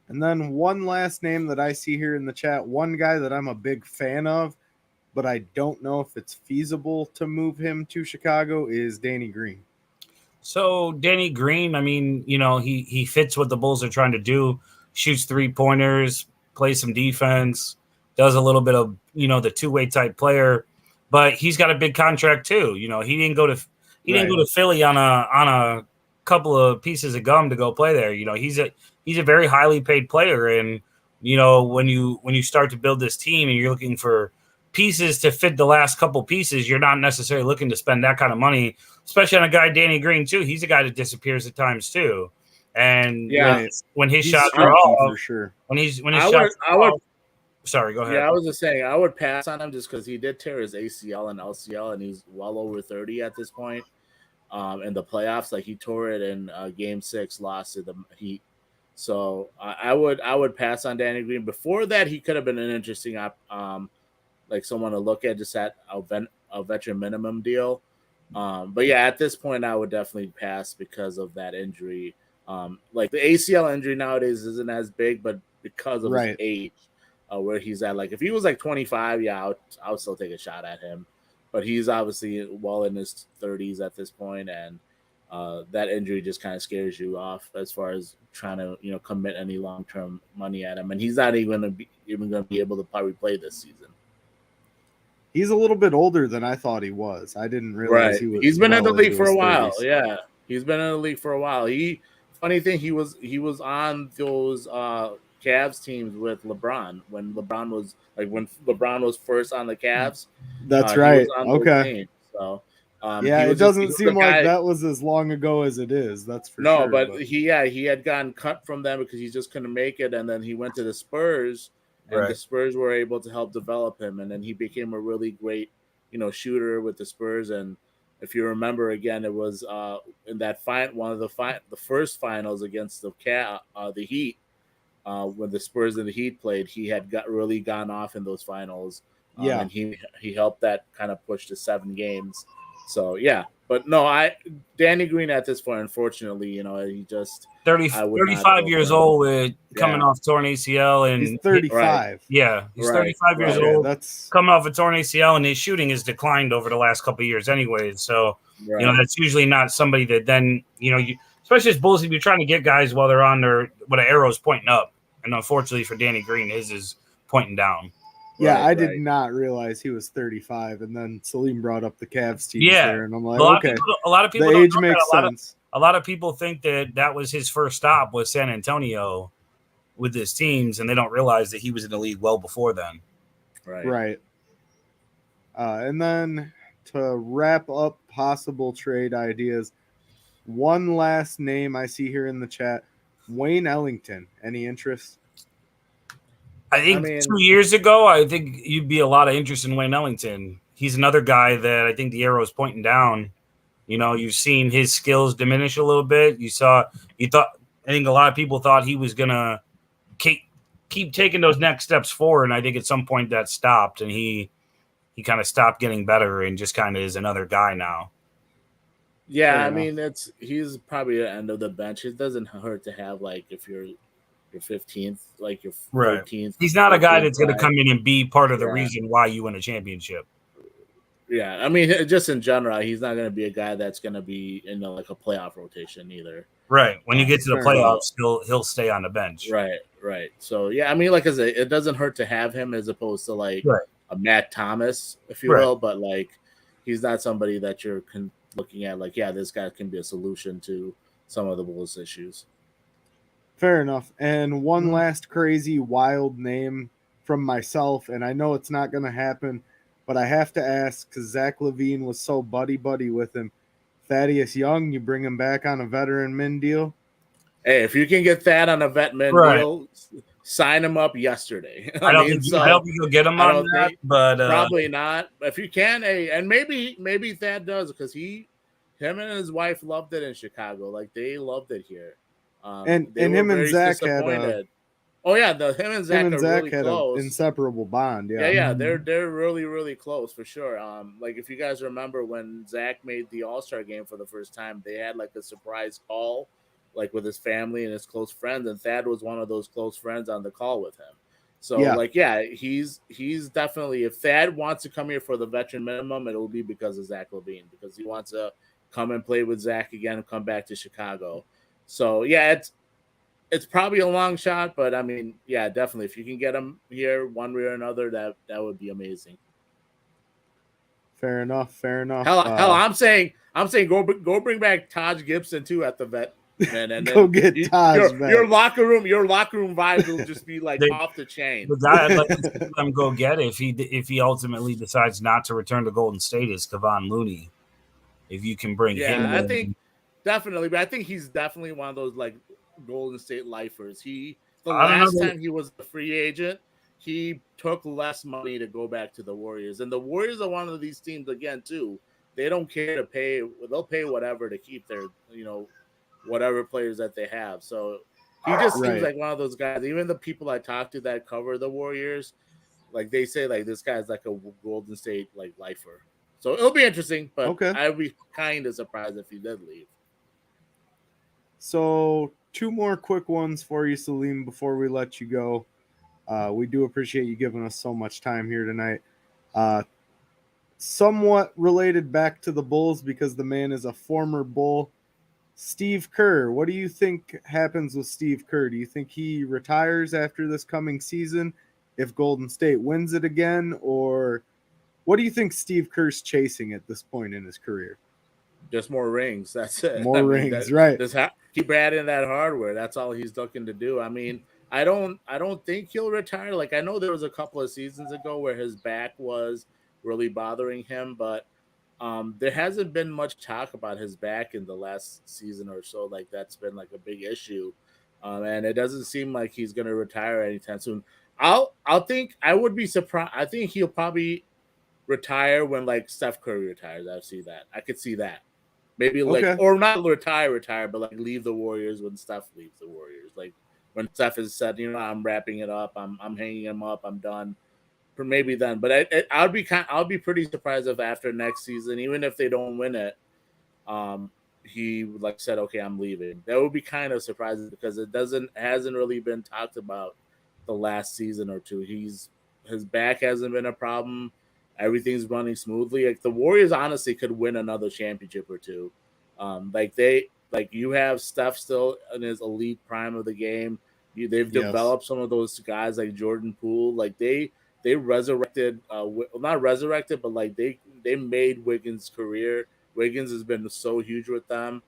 And then one last name that I see here in the chat, one guy that I'm a big fan of, but I don't know if it's feasible to move him to Chicago, is Danny Green. So Danny Green, I mean, he fits what the Bulls are trying to do. Shoots 3-pointers, plays some defense, does a little bit of, the two-way type player, but he's got a big contract too. He didn't go to Philly on a couple of pieces of gum to go play there. He's a very highly paid player, and when you start to build this team and you're looking for pieces to fit the last couple pieces, you're not necessarily looking to spend that kind of money, especially on a guy Danny Green too. He's a guy that disappears at times too, and when his shots are off, for sure. Sorry, go ahead. Yeah, I was just saying I would pass on him just because he did tear his ACL and LCL, and he's well over 30 at this point. In the playoffs, like he tore it in Game 6, lost to the Heat. So I would pass on Danny Green. Before that, he could have been an interesting like someone to look at just at a veteran minimum deal. But yeah, at this point, I would definitely pass because of that injury. Like the ACL injury nowadays isn't as big, but because of his age, where he's at, like if he was like 25, yeah, I would still take a shot at him. But he's obviously well in his 30s at this point, and that injury just kind of scares you off as far as trying to commit any long term money at him. And he's not even going to be able to probably play this season. He's a little bit older than I thought he was. I didn't realize he was. He's been in the league for a 30s. while. Yeah, he's been in the league for a while. Funny thing, he was on those Cavs teams with LeBron when LeBron was first on the Cavs. That's right. Okay. Teams, so it doesn't seem like that was as long ago as it is. That's for sure. No, but he had gotten cut from them because he just couldn't make it, and then he went to the Spurs. And the Spurs were able to help develop him, and then he became a really great, shooter with the Spurs. And if you remember, again, it was in that the first finals against the Heat, when the Spurs and the Heat played. He had really gone off in those finals, and he helped that kind of push to 7 games. So yeah, but no, Danny Green at this point, unfortunately, he just 35 years old with coming off torn ACL, and he's 35. He's 35 years old. That's coming off a torn ACL, and his shooting has declined over the last couple of years, anyways. So that's usually not somebody that then especially as Bulls, if you're trying to get guys while they're on their an arrow's pointing up, and unfortunately for Danny Green, his is pointing down. Yeah, I did not realize he was 35, and then Salim brought up the Cavs team there, and I'm like, okay. A lot of people the age makes sense. A lot of people think that was his first stop with San Antonio with his teams, and they don't realize that he was in the league well before then. Right. And then to wrap up possible trade ideas, one last name I see here in the chat, Wayne Ellington. Any interest? I think 2 years ago, I think you'd be a lot of interest in Wayne Ellington. He's another guy that I think the arrow is pointing down. You've seen his skills diminish a little bit. I think a lot of people thought he was going to keep taking those next steps forward. And I think at some point that stopped, and he kind of stopped getting better and just kind of is another guy now. Yeah. He's probably the end of the bench. It doesn't hurt to have, like, if you're your 15th, like your 14th. He's not a guy that's going to come in and be part of the reason why you win a championship. Yeah, just in general, he's not going to be a guy that's going to be in like a playoff rotation either. Right. When you get to the playoffs, he'll stay on the bench. Right. So yeah, like I said, it doesn't hurt to have him as opposed to like a Matt Thomas, if you will. But like, he's not somebody that you're looking at like, this guy can be a solution to some of the Bulls' issues. Fair enough. And one last crazy, wild name from myself, and I know it's not going to happen, but I have to ask because Zach LaVine was so buddy-buddy with him. Thaddeus Young, you bring him back on a veteran min deal? Hey, if you can get Thad on a vet min deal, sign him up yesterday. I don't think you'll get him on that, but probably not. If you can, and maybe Thad does because him and his wife loved it in Chicago. Like they loved it here. And him and Zach had him and Zach really had close. An inseparable bond. They're really, really close for sure. Like if you guys remember when Zach made the All-Star game for the first time, they had like a surprise call, like with his family and his close friends, and Thad was one of those close friends on the call with him. So he's definitely, if Thad wants to come here for the veteran minimum, it will be because of Zach LaVine, because he wants to come and play with Zach again and come back to Chicago. So it's probably a long shot, but definitely if you can get him here one way or another, that would be amazing. Fair enough. Hell, I'm saying go bring back Taj Gibson too at the vet, man, and go get Taj back. Your locker room vibes will just be like off the chain. The guy I'd like to see them go get if he ultimately decides not to return to Golden State is Kevon Looney. If you can bring him, I think. Definitely, but I think he's definitely one of those like Golden State lifers. The last time he was a free agent, he took less money to go back to the Warriors. And the Warriors are one of these teams again too. They don't care to pay; they'll pay whatever to keep their whatever players that they have. So He just seems Right. like one of those guys. Even the people I talk to that cover the Warriors, like they say, like this guy's like a Golden State like lifer. So it'll be interesting, but Okay. I'd be kind of surprised if he did leave. So 2 more quick ones for you, Salim, before we let you go. We do appreciate you giving us so much time here tonight. Somewhat related back to the Bulls because the man is a former Bull. Steve Kerr, what do you think happens with Steve Kerr? Do you think he retires after this coming season if Golden State wins it again? Or what do you think Steve Kerr's chasing at this point in his career? Just more rings. That's it. More rings, right. Just keep adding that hardware. That's all he's looking to do. I mean, I don't think he'll retire. Like I know there was a couple of seasons ago where his back was really bothering him, but there hasn't been much talk about his back in the last season or so. Like that's been like a big issue, and it doesn't seem like he's going to retire anytime soon. I would be surprised. I think he'll probably retire when like Steph Curry retires. I could see that. Maybe like Okay. or not retire, but like leave the Warriors when Steph leaves the Warriors. Like when Steph has said, I'm wrapping it up, I'm hanging him up, I'm done. For maybe then, but I'll be pretty surprised if after next season, even if they don't win it, he like said, okay, I'm leaving. That would be kind of surprising because it hasn't really been talked about the last season or two. His back hasn't been a problem. Everything's running smoothly. Like the Warriors honestly could win another championship or two. You have Steph still in his elite prime of the game. They've developed some of those guys like Jordan Poole. Like they resurrected, not resurrected, but like they made Wiggins' career. Wiggins has been so huge with them.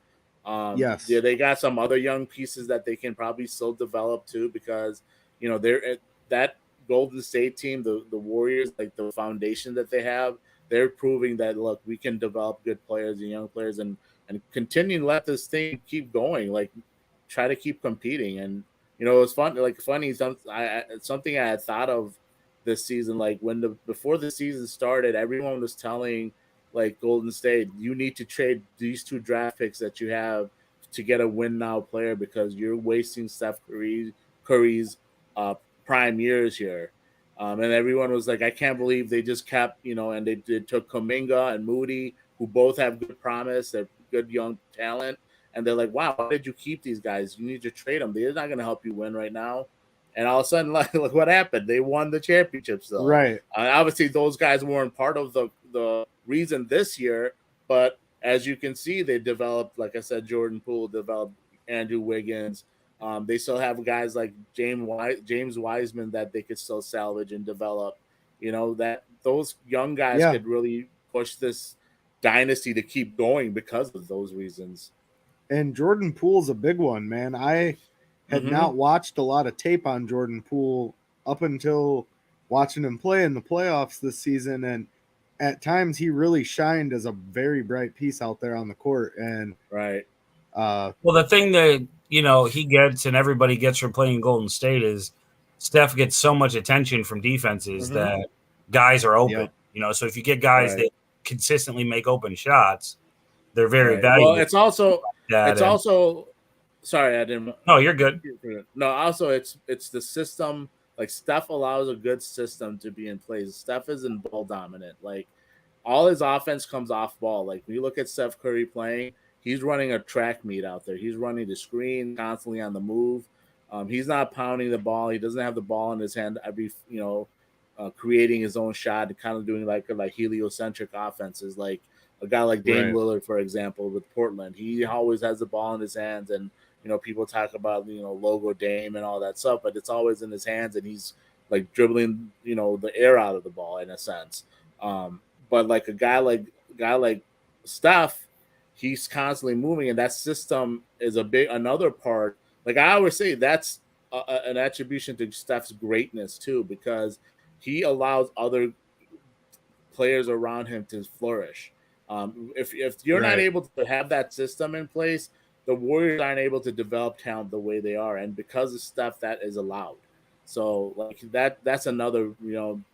Yeah, they got some other young pieces that they can probably still develop too, because they're that Golden State team, the Warriors, like the foundation that they have, they're proving that look, we can develop good players and young players and continue to let this thing keep going. Like try to keep competing, and it was funny. Something I had thought of this season, like before the season started, everyone was telling like Golden State, you need to trade these 2 draft picks that you have to get a win now player because you're wasting Steph Curry's prime years here. And everyone was like, I can't believe they just kept, and they took Kuminga and Moody, who both have good promise, they're good young talent, and they're like, wow, why did you keep these guys? You need to trade them. They're not going to help you win right now. And all of a sudden, like what happened? They won the championship still. Right. Obviously, those guys weren't part of the reason this year, but as you can see, they developed, like I said, Jordan Poole developed Andrew Wiggins. They still have guys like James Wiseman that they could still salvage and develop. That those young guys could really push this dynasty to keep going because of those reasons. And Jordan Poole's a big one, man. I had not watched a lot of tape on Jordan Poole up until watching him play in the playoffs this season, and at times he really shined as a very bright piece out there on the court. And right. Well, the thing that he gets and everybody gets from playing Golden State is Steph gets so much attention from defenses that guys are open. So if you get guys that consistently make open shots, they're very valuable. Well, it's also. Sorry, I didn't. No, you're good. No, also it's the system. Like Steph allows a good system to be in place. Steph isn't ball dominant. Like all his offense comes off ball. Like when you look at Steph Curry playing, he's running a track meet out there. He's running the screen, constantly on the move. He's not pounding the ball. He doesn't have the ball in his hand every creating his own shot, kind of doing like heliocentric offenses. Like a guy like Dame Lillard, for example, with Portland, he always has the ball in his hands, and people talk about logo Dame and all that stuff, but it's always in his hands, and he's like dribbling the air out of the ball in a sense. But like a guy like Steph, he's constantly moving, and that system is another part. Like I always say, that's an attribution to Steph's greatness too, because he allows other players around him to flourish. If you're not able to have that system in place, the Warriors aren't able to develop talent the way they are, and because of Steph, that is allowed. So like that's another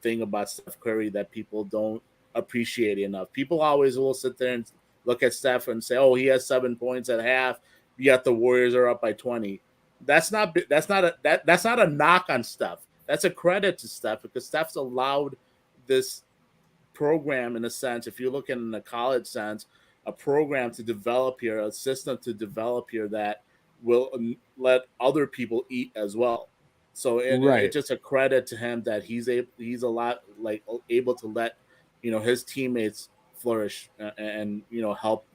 thing about Steph Curry that people don't appreciate enough. People always will sit there and look at Steph and say, "Oh, he has 7 points at half, yet the Warriors are up by 20." that's not a knock on Steph. That's a credit to Steph because Steph's allowed this program, in a sense, if you're looking in a college sense, a program to develop here, a system to develop here that will let other people eat as well. So it's just a credit to him that he's a lot like able to let his teammates flourish and help.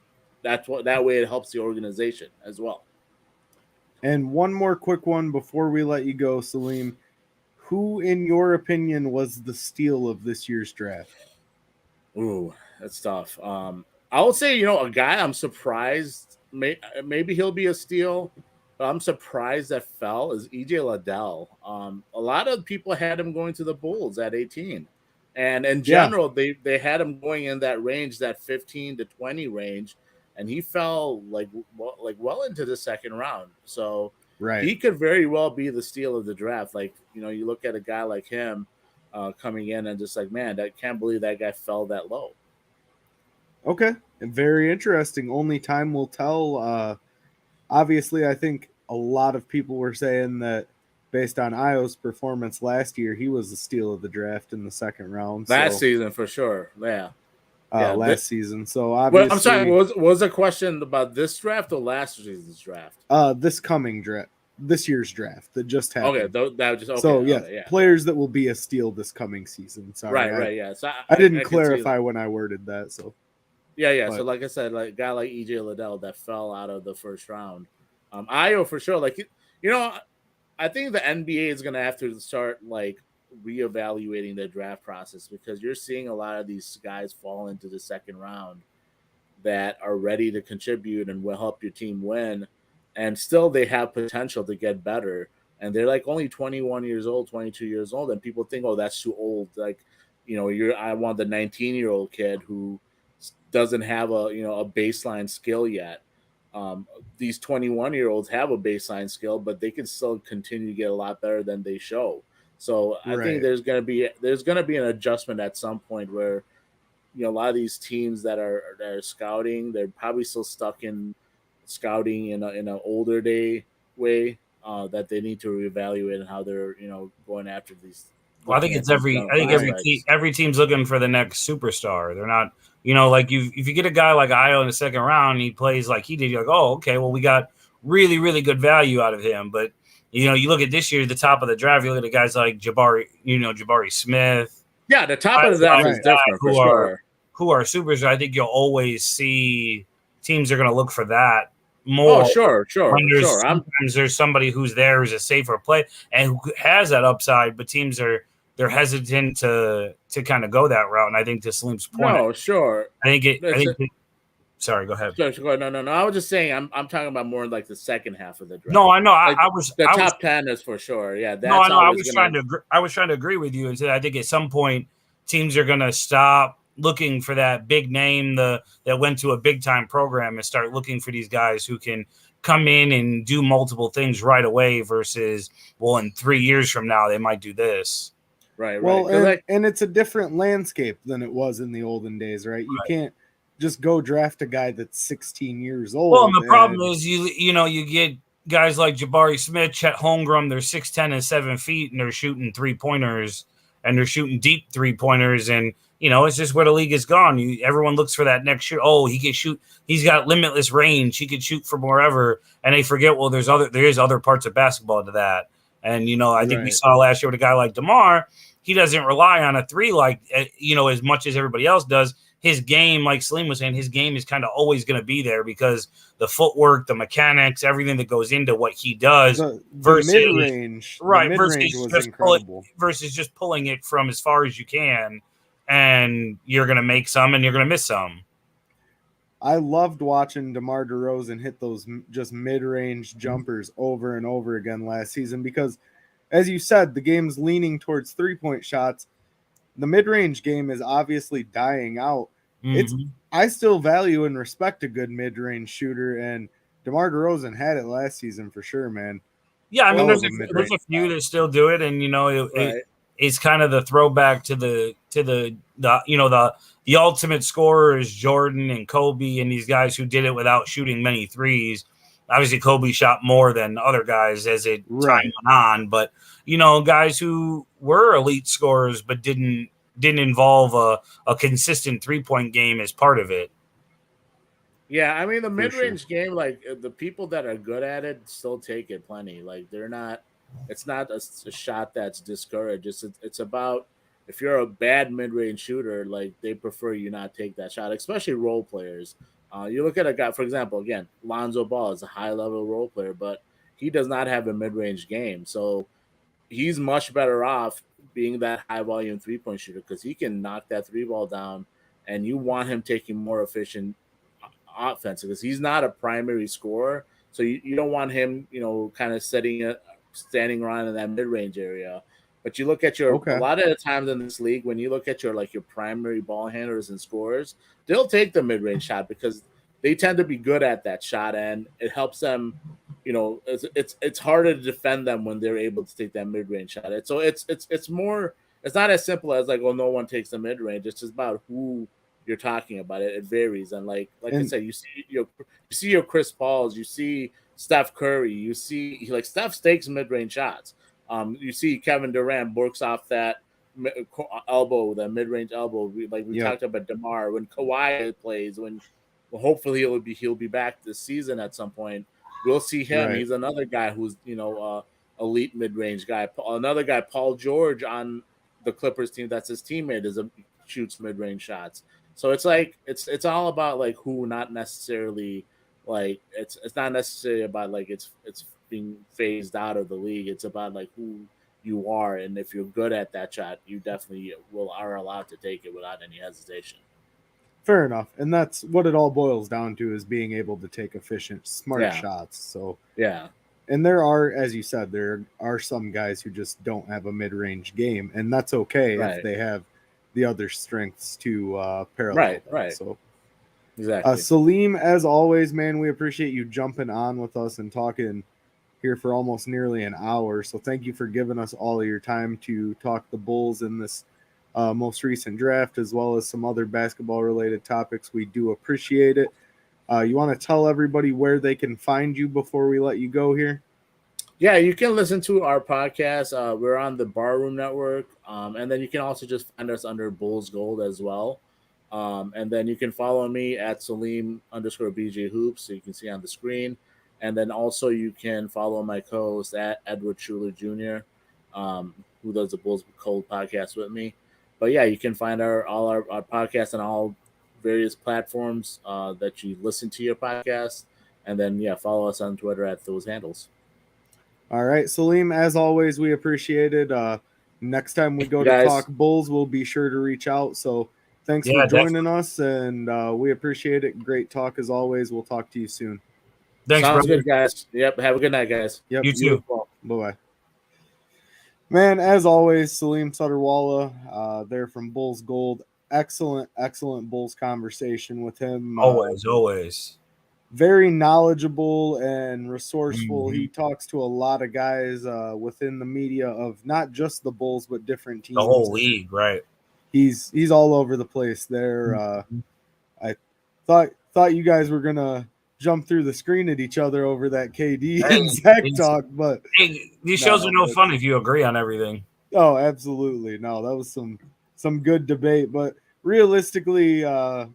That way it helps the organization as well. And one more quick one before we let you go, Salim. Who, in your opinion, was the steal of this year's draft? Ooh, that's tough. I would say, a guy I'm surprised, maybe he'll be a steal, but I'm surprised that fell is EJ Liddell. A lot of people had him going to the Bulls at 18. And in general, they had him going in that range, that 15 to 20 range, and he fell well into the second round. So he could very well be the steal of the draft. Like, you look at a guy like him coming in and just like, man, I can't believe that guy fell that low. Okay. Very interesting. Only time will tell. Obviously, I think a lot of people were saying that based on Io's performance last year, he was the steal of the draft in the second round. Last season, for sure. Yeah. Last season. So obviously, I'm sorry. Was a question about this draft or last season's draft? This coming draft, this year's draft that just happened. Okay, that was just okay. So yeah, players that will be a steal this coming season. Sorry, right. Yeah, so I didn't clarify when I worded that. So yeah. So like I said, like a guy like EJ Liddell that fell out of the first round. Io for sure. Like I think the NBA is gonna have to start like reevaluating their draft process because you're seeing a lot of these guys fall into the second round that are ready to contribute and will help your team win, and still they have potential to get better, and they're like only 21 years old, 22 years old, and people think, oh, that's too old. Like, I want the 19-year-old kid who doesn't have a baseline skill yet. These 21-year-olds have a baseline skill, but they can still continue to get a lot better than they show. So I think there's gonna be an adjustment at some point where a lot of these teams that are scouting, they're probably still stuck in scouting in an older day way that they need to reevaluate and how they're going after these. Well, I think it's every team's looking for the next superstar. They're not like if you get a guy like Io in the second round and he plays like he did, you're like, oh, okay, well we got really, really good value out of him, but. You look at this year, the top of the draft, you look at the guys like Jabari Smith. Yeah, the top of the draft is different for sure. Who are supers. I think you'll always see teams are going to look for that more. Oh, sure. Sometimes there's somebody who's there who's a safer play and who has that upside, but teams they're hesitant to kind of go that route. And I think to Salim's point. No, sure. Sorry, go ahead. No. I was just saying, I'm talking about more like the second half of the draft. No, I know. Like top 10 is for sure. Yeah. No, I know. I was trying to agree with you and say I think at some point teams are going to stop looking for that big name that went to a big time program and start looking for these guys who can come in and do multiple things right away versus in 3 years from now they might do this. Right. Well, and it's a different landscape than it was in the olden days, right? You can't just go draft a guy that's 16 years old. Well, and the problem is you get guys like Jabari Smith, Chet Holmgren, they're 6'10" and 7 feet, and they're shooting 3-pointers, and they're shooting deep 3-pointers, and it's just where the league has gone. Everyone looks for that next shoot. Oh, he can shoot. He's got limitless range. He can shoot from wherever, and they forget. Well, there is other parts of basketball to that, and I think we saw last year with a guy like Demar. He doesn't rely on a three like as much as everybody else does. His game, like Salim was saying, his game is kind of always going to be there because the footwork, the mechanics, everything that goes into what he does versus mid-range, versus just pulling it from as far as you can, and you're going to make some and you're going to miss some. I loved watching DeMar DeRozan hit those just mid-range jumpers over and over again last season because, as you said, the game's leaning towards three-point shots. The mid-range game is obviously dying out. I still value and respect a good mid-range shooter, and DeMar DeRozan had it last season for sure, man. Yeah, I mean, there's a few that still do it, and it's kind of the throwback to the ultimate scorers, Jordan and Kobe, and these guys who did it without shooting many threes. Obviously, Kobe shot more than other guys as time went on, but guys who were elite scorers but didn't involve a consistent 3-point game as part of it. Yeah, I mean the mid-range game, like the people that are good at it still take it plenty. Like they're not. It's not a shot that's discouraged. It's about if you're a bad mid-range shooter, like they prefer you not take that shot, especially role players. You look at a guy, for example, again, Lonzo Ball is a high-level role player, but he does not have a mid-range game, so he's much better off being that high-volume 3-point shooter because he can knock that 3-ball down, and you want him taking more efficient offense because he's not a primary scorer, so you don't want him, kind of standing around in that mid-range area. But you look at a lot of the times in this league, when you look at your primary ball handlers and scorers, they'll take the mid-range shot because they tend to be good at that shot, and it helps them. It's harder to defend them when they're able to take that mid-range shot. So it's more. It's not as simple as no one takes the mid-range. It's just about who you're talking about. It varies, and I said, you see your Chris Pauls, you see Steph Curry, you see Steph takes mid-range shots. You see Kevin Durant works off that elbow, that mid-range elbow. We talked about Demar. When Kawhi plays, hopefully he'll be back this season at some point. We'll see him. Right. He's another guy who's elite mid-range guy. Another guy, Paul George on the Clippers team. That's his teammate. Shoots mid-range shots. So it's all about who, not necessarily it's not necessarily about it's being phased out of the league. It's about who you are, and if you're good at that shot, you definitely are allowed to take it without any hesitation. Fair enough, and that's what it all boils down to, is being able to take efficient, smart shots. So yeah, and there are, as you said, there are some guys who just don't have a mid-range game, and that's okay if they have the other strengths to parallel. Right. So exactly. Salim, as always, man, we appreciate you jumping on with us and talking here for almost nearly an hour. So thank you for giving us all of your time to talk the Bulls in this most recent draft, as well as some other basketball-related topics. We do appreciate it. You want to tell everybody where they can find you before we let you go here? Yeah, you can listen to our podcast. We're on the Barroom Network, and then you can also just find us under Bulls Gold as well. And then you can follow me at Salim_BJ Hoops, so you can see on the screen. And then also you can follow my co-host at Edward Schuler Jr., who does the Bulls Gold podcast with me. But yeah, you can find our podcasts on all various platforms that you listen to your podcast. And then, follow us on Twitter at those handles. All right, Salim, as always, we appreciate it. Next time we go to talk Bulls, we'll be sure to reach out. So thanks for joining us, and we appreciate it. Great talk as always. We'll talk to you soon. Thanks, Sounds brother. good, guys. Yep, have a good night, guys. Yep, you too. Bye-bye. Man, as always, Salim Suterwalla, there from Bulls Gold. Excellent Bulls conversation with him. Always. Very knowledgeable and resourceful. He talks to a lot of guys within the media of not just the Bulls, but different teams. The whole league, right? He's all over the place there. I thought you guys were gonna jump through the screen at each other over that KD and Zach talk, but these shows are no fun if you agree on everything. Oh, absolutely. No, that was some good debate, but realistically, I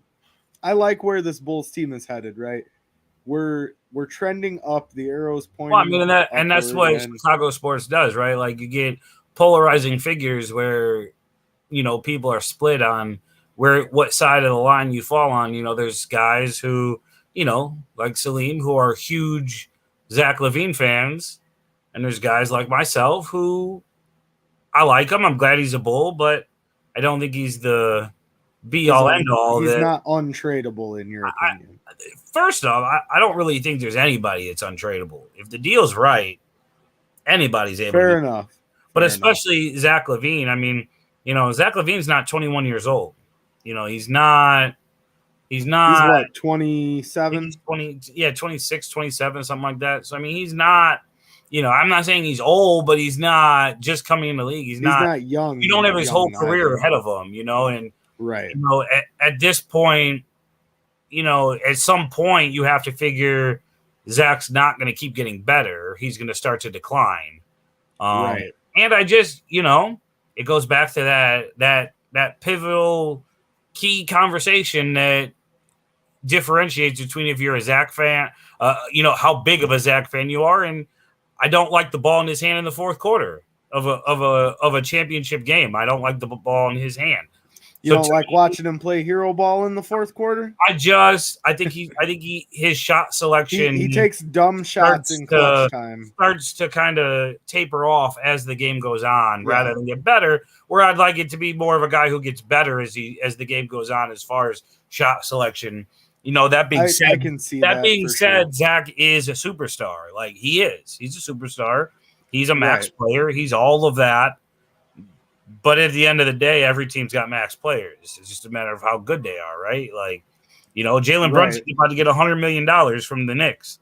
like where this Bulls team is headed, right? We're trending up, the arrows pointing. Well, I mean, and that's what Chicago sports does, right? Like you get polarizing figures where people are split on what side of the line you fall on. There's guys who like Salim, who are huge Zach LaVine fans, and there's guys like myself who I like him. I'm glad he's a Bull, but I don't think he's the be-all, end-all. He's not untradeable, in your opinion. First off, I don't really think there's anybody that's untradeable. If the deal's right, anybody's able to. Fair enough. But especially Zach LaVine. I mean, Zach LaVine's not 21 years old. He's not. He's what, 27? 26, 27, something like that. So, I mean, he's not, I'm not saying he's old, but he's not just coming in the league. He's not young. You don't have his whole career ahead of him, and right. At this point, at some point you have to figure Zach's not going to keep getting better. He's going to start to decline. Right. And I just, it goes back to that pivotal key conversation that differentiates between if you're a Zach fan, how big of a Zach fan you are. And I don't like the ball in his hand in the fourth quarter of a championship game. I don't like the ball in his hand. You don't like watching him play hero ball in the fourth quarter? I think his shot selection. He takes dumb shots in clutch time. Starts to kind of taper off as the game goes on, rather than get better. Where I'd like it to be more of a guy who gets better as the game goes on, as far as shot selection. That being said, I can see that being said, sure. Zach is a superstar. Like he is. He's a superstar. He's a max player. He's all of that. But at the end of the day, every team's got max players. It's just a matter of how good they are, right? Like, Jalen Brunson's about to get $100 million from the Knicks.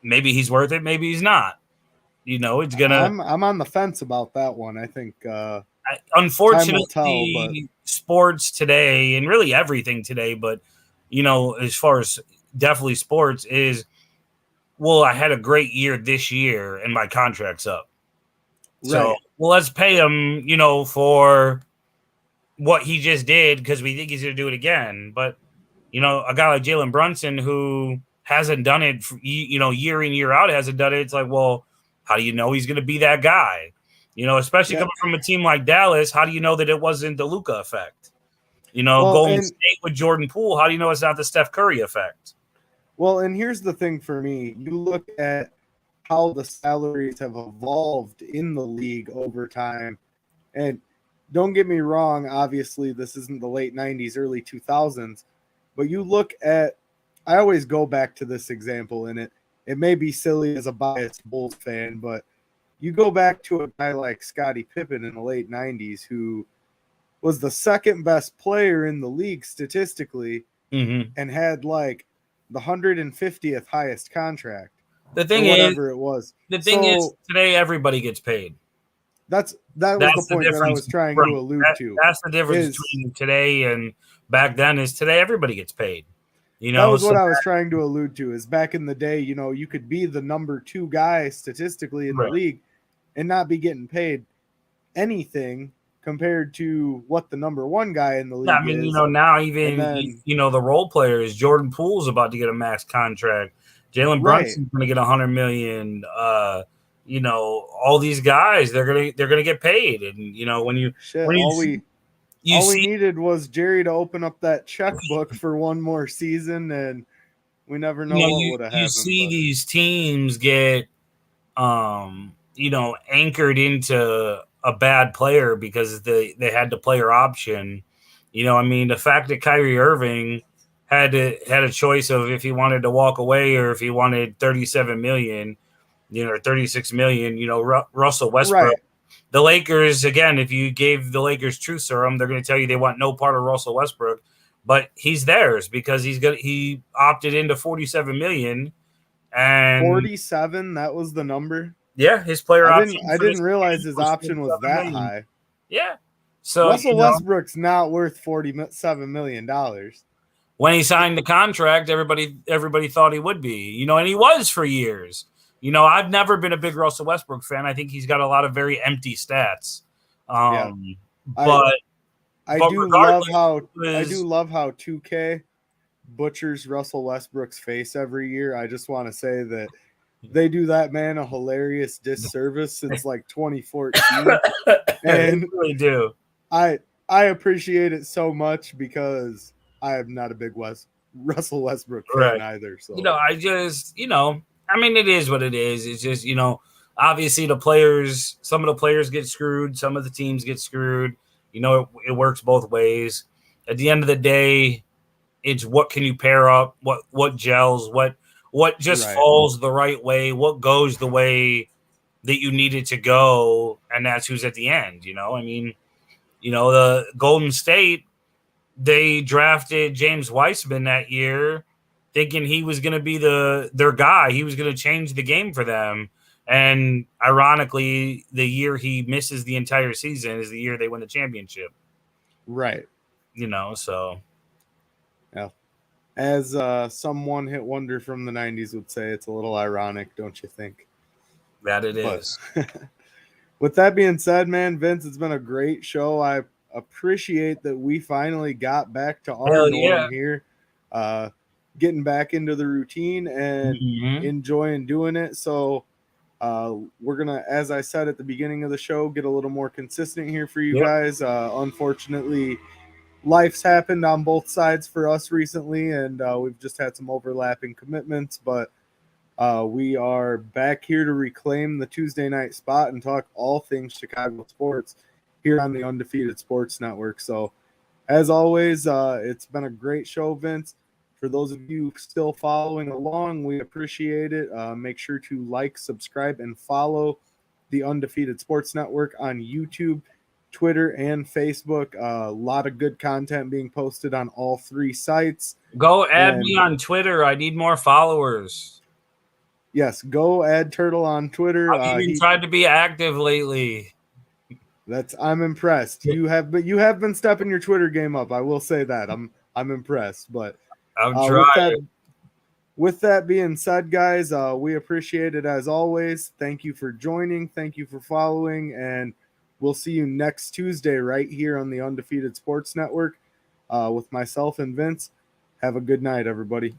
Maybe he's worth it. Maybe he's not. It's gonna. I'm on the fence about that one. I think. Unfortunately, sports today, and really everything today, but as far as definitely sports is, well, I had a great year this year, and my contract's up. So, let's pay him, for what he just did because we think he's going to do it again. But, a guy like Jalen Brunson who hasn't done it, year in, year out, hasn't done it. It's like, well, how do you know he's going to be that guy? Especially coming from a team like Dallas, how do you know that it wasn't the Luka effect? Golden State with Jordan Poole, how do you know it's not the Steph Curry effect? Well, and here's the thing for me. You look at how the salaries have evolved in the league over time. And don't get me wrong, obviously this isn't the late 90s, early 2000s, but you look at, I always go back to this example, and it may be silly as a biased Bulls fan, but you go back to a guy like Scottie Pippen in the late 90s who was the second best player in the league statistically and had like the 150th highest contract. The thing is, today everybody gets paid. That was the point that I was trying to allude to. That's the difference between today and back then. Is today everybody gets paid. That was what I was trying to allude to. Is back in the day, you could be the number 2 guy statistically in the league and not be getting paid anything compared to what the number 1 guy in the league is. Now even the role players, Jordan Poole's about to get a max contract. Jalen Brunson's going to get $100 million. All these guys, they're gonna get paid. And all we needed was Jerry to open up that checkbook for one more season, and we never know what would have happened. You see these teams get, anchored into a bad player because they had the player option. The fact that Kyrie Irving had a choice of if he wanted to walk away or if he wanted $37 million, or $36 million, Russell Westbrook. The Lakers, again, if you gave the Lakers truth serum, they're going to tell you they want no part of Russell Westbrook, but he's theirs because he opted into $47 million. And 47, that was the number. Yeah, his player option. I didn't realize his option was that high. Yeah. So Russell Westbrook's not worth $47 million. When he signed the contract, everybody thought he would be, and he was for years. I've never been a big Russell Westbrook fan. I think he's got a lot of very empty stats. But I do love how 2K butchers Russell Westbrook's face every year. I just want to say that they do that man a hilarious disservice since like 2014. And they really do. I appreciate it so much because I am not a big Russell Westbrook fan either. So it is what it is. It's just, obviously some of the players get screwed. Some of the teams get screwed. It works both ways. At the end of the day, it's what can you pair up, what gels, what just falls the right way, what goes the way that you need it to go, and that's who's at the end. The Golden State, they drafted James Wiseman that year thinking he was going to be their guy. He was going to change the game for them. And ironically, the year he misses the entire season is the year they win the championship. Right. So. Yeah. As some one-hit wonder from the 90s would say, it's a little ironic, don't you think? That it is. With that being said, man, Vince, it's been a great show. I appreciate that we finally got back to our Hell norm yeah. here, getting back into the routine and enjoying doing it. So we're going to, as I said at the beginning of the show, get a little more consistent here for you guys. Unfortunately, life's happened on both sides for us recently, and we've just had some overlapping commitments, but we are back here to reclaim the Tuesday night spot and talk all things Chicago sports here on the Undefeated Sports Network. So as always, it's been a great show, Vince. For those of you still following along, we appreciate it. Make sure to like, subscribe, and follow the Undefeated Sports Network on YouTube, Twitter, and Facebook. A lot of good content being posted on all three sites. Go add me on Twitter. I need more followers. Yes, go add Turtle on Twitter. I've even tried to be active lately. I'm impressed. You have been stepping your Twitter game up. I will say that. I'm impressed. But I'm trying. With that being said, guys, we appreciate it as always. Thank you for joining. Thank you for following, and we'll see you next Tuesday right here on the Undefeated Sports Network with myself and Vince. Have a good night, everybody.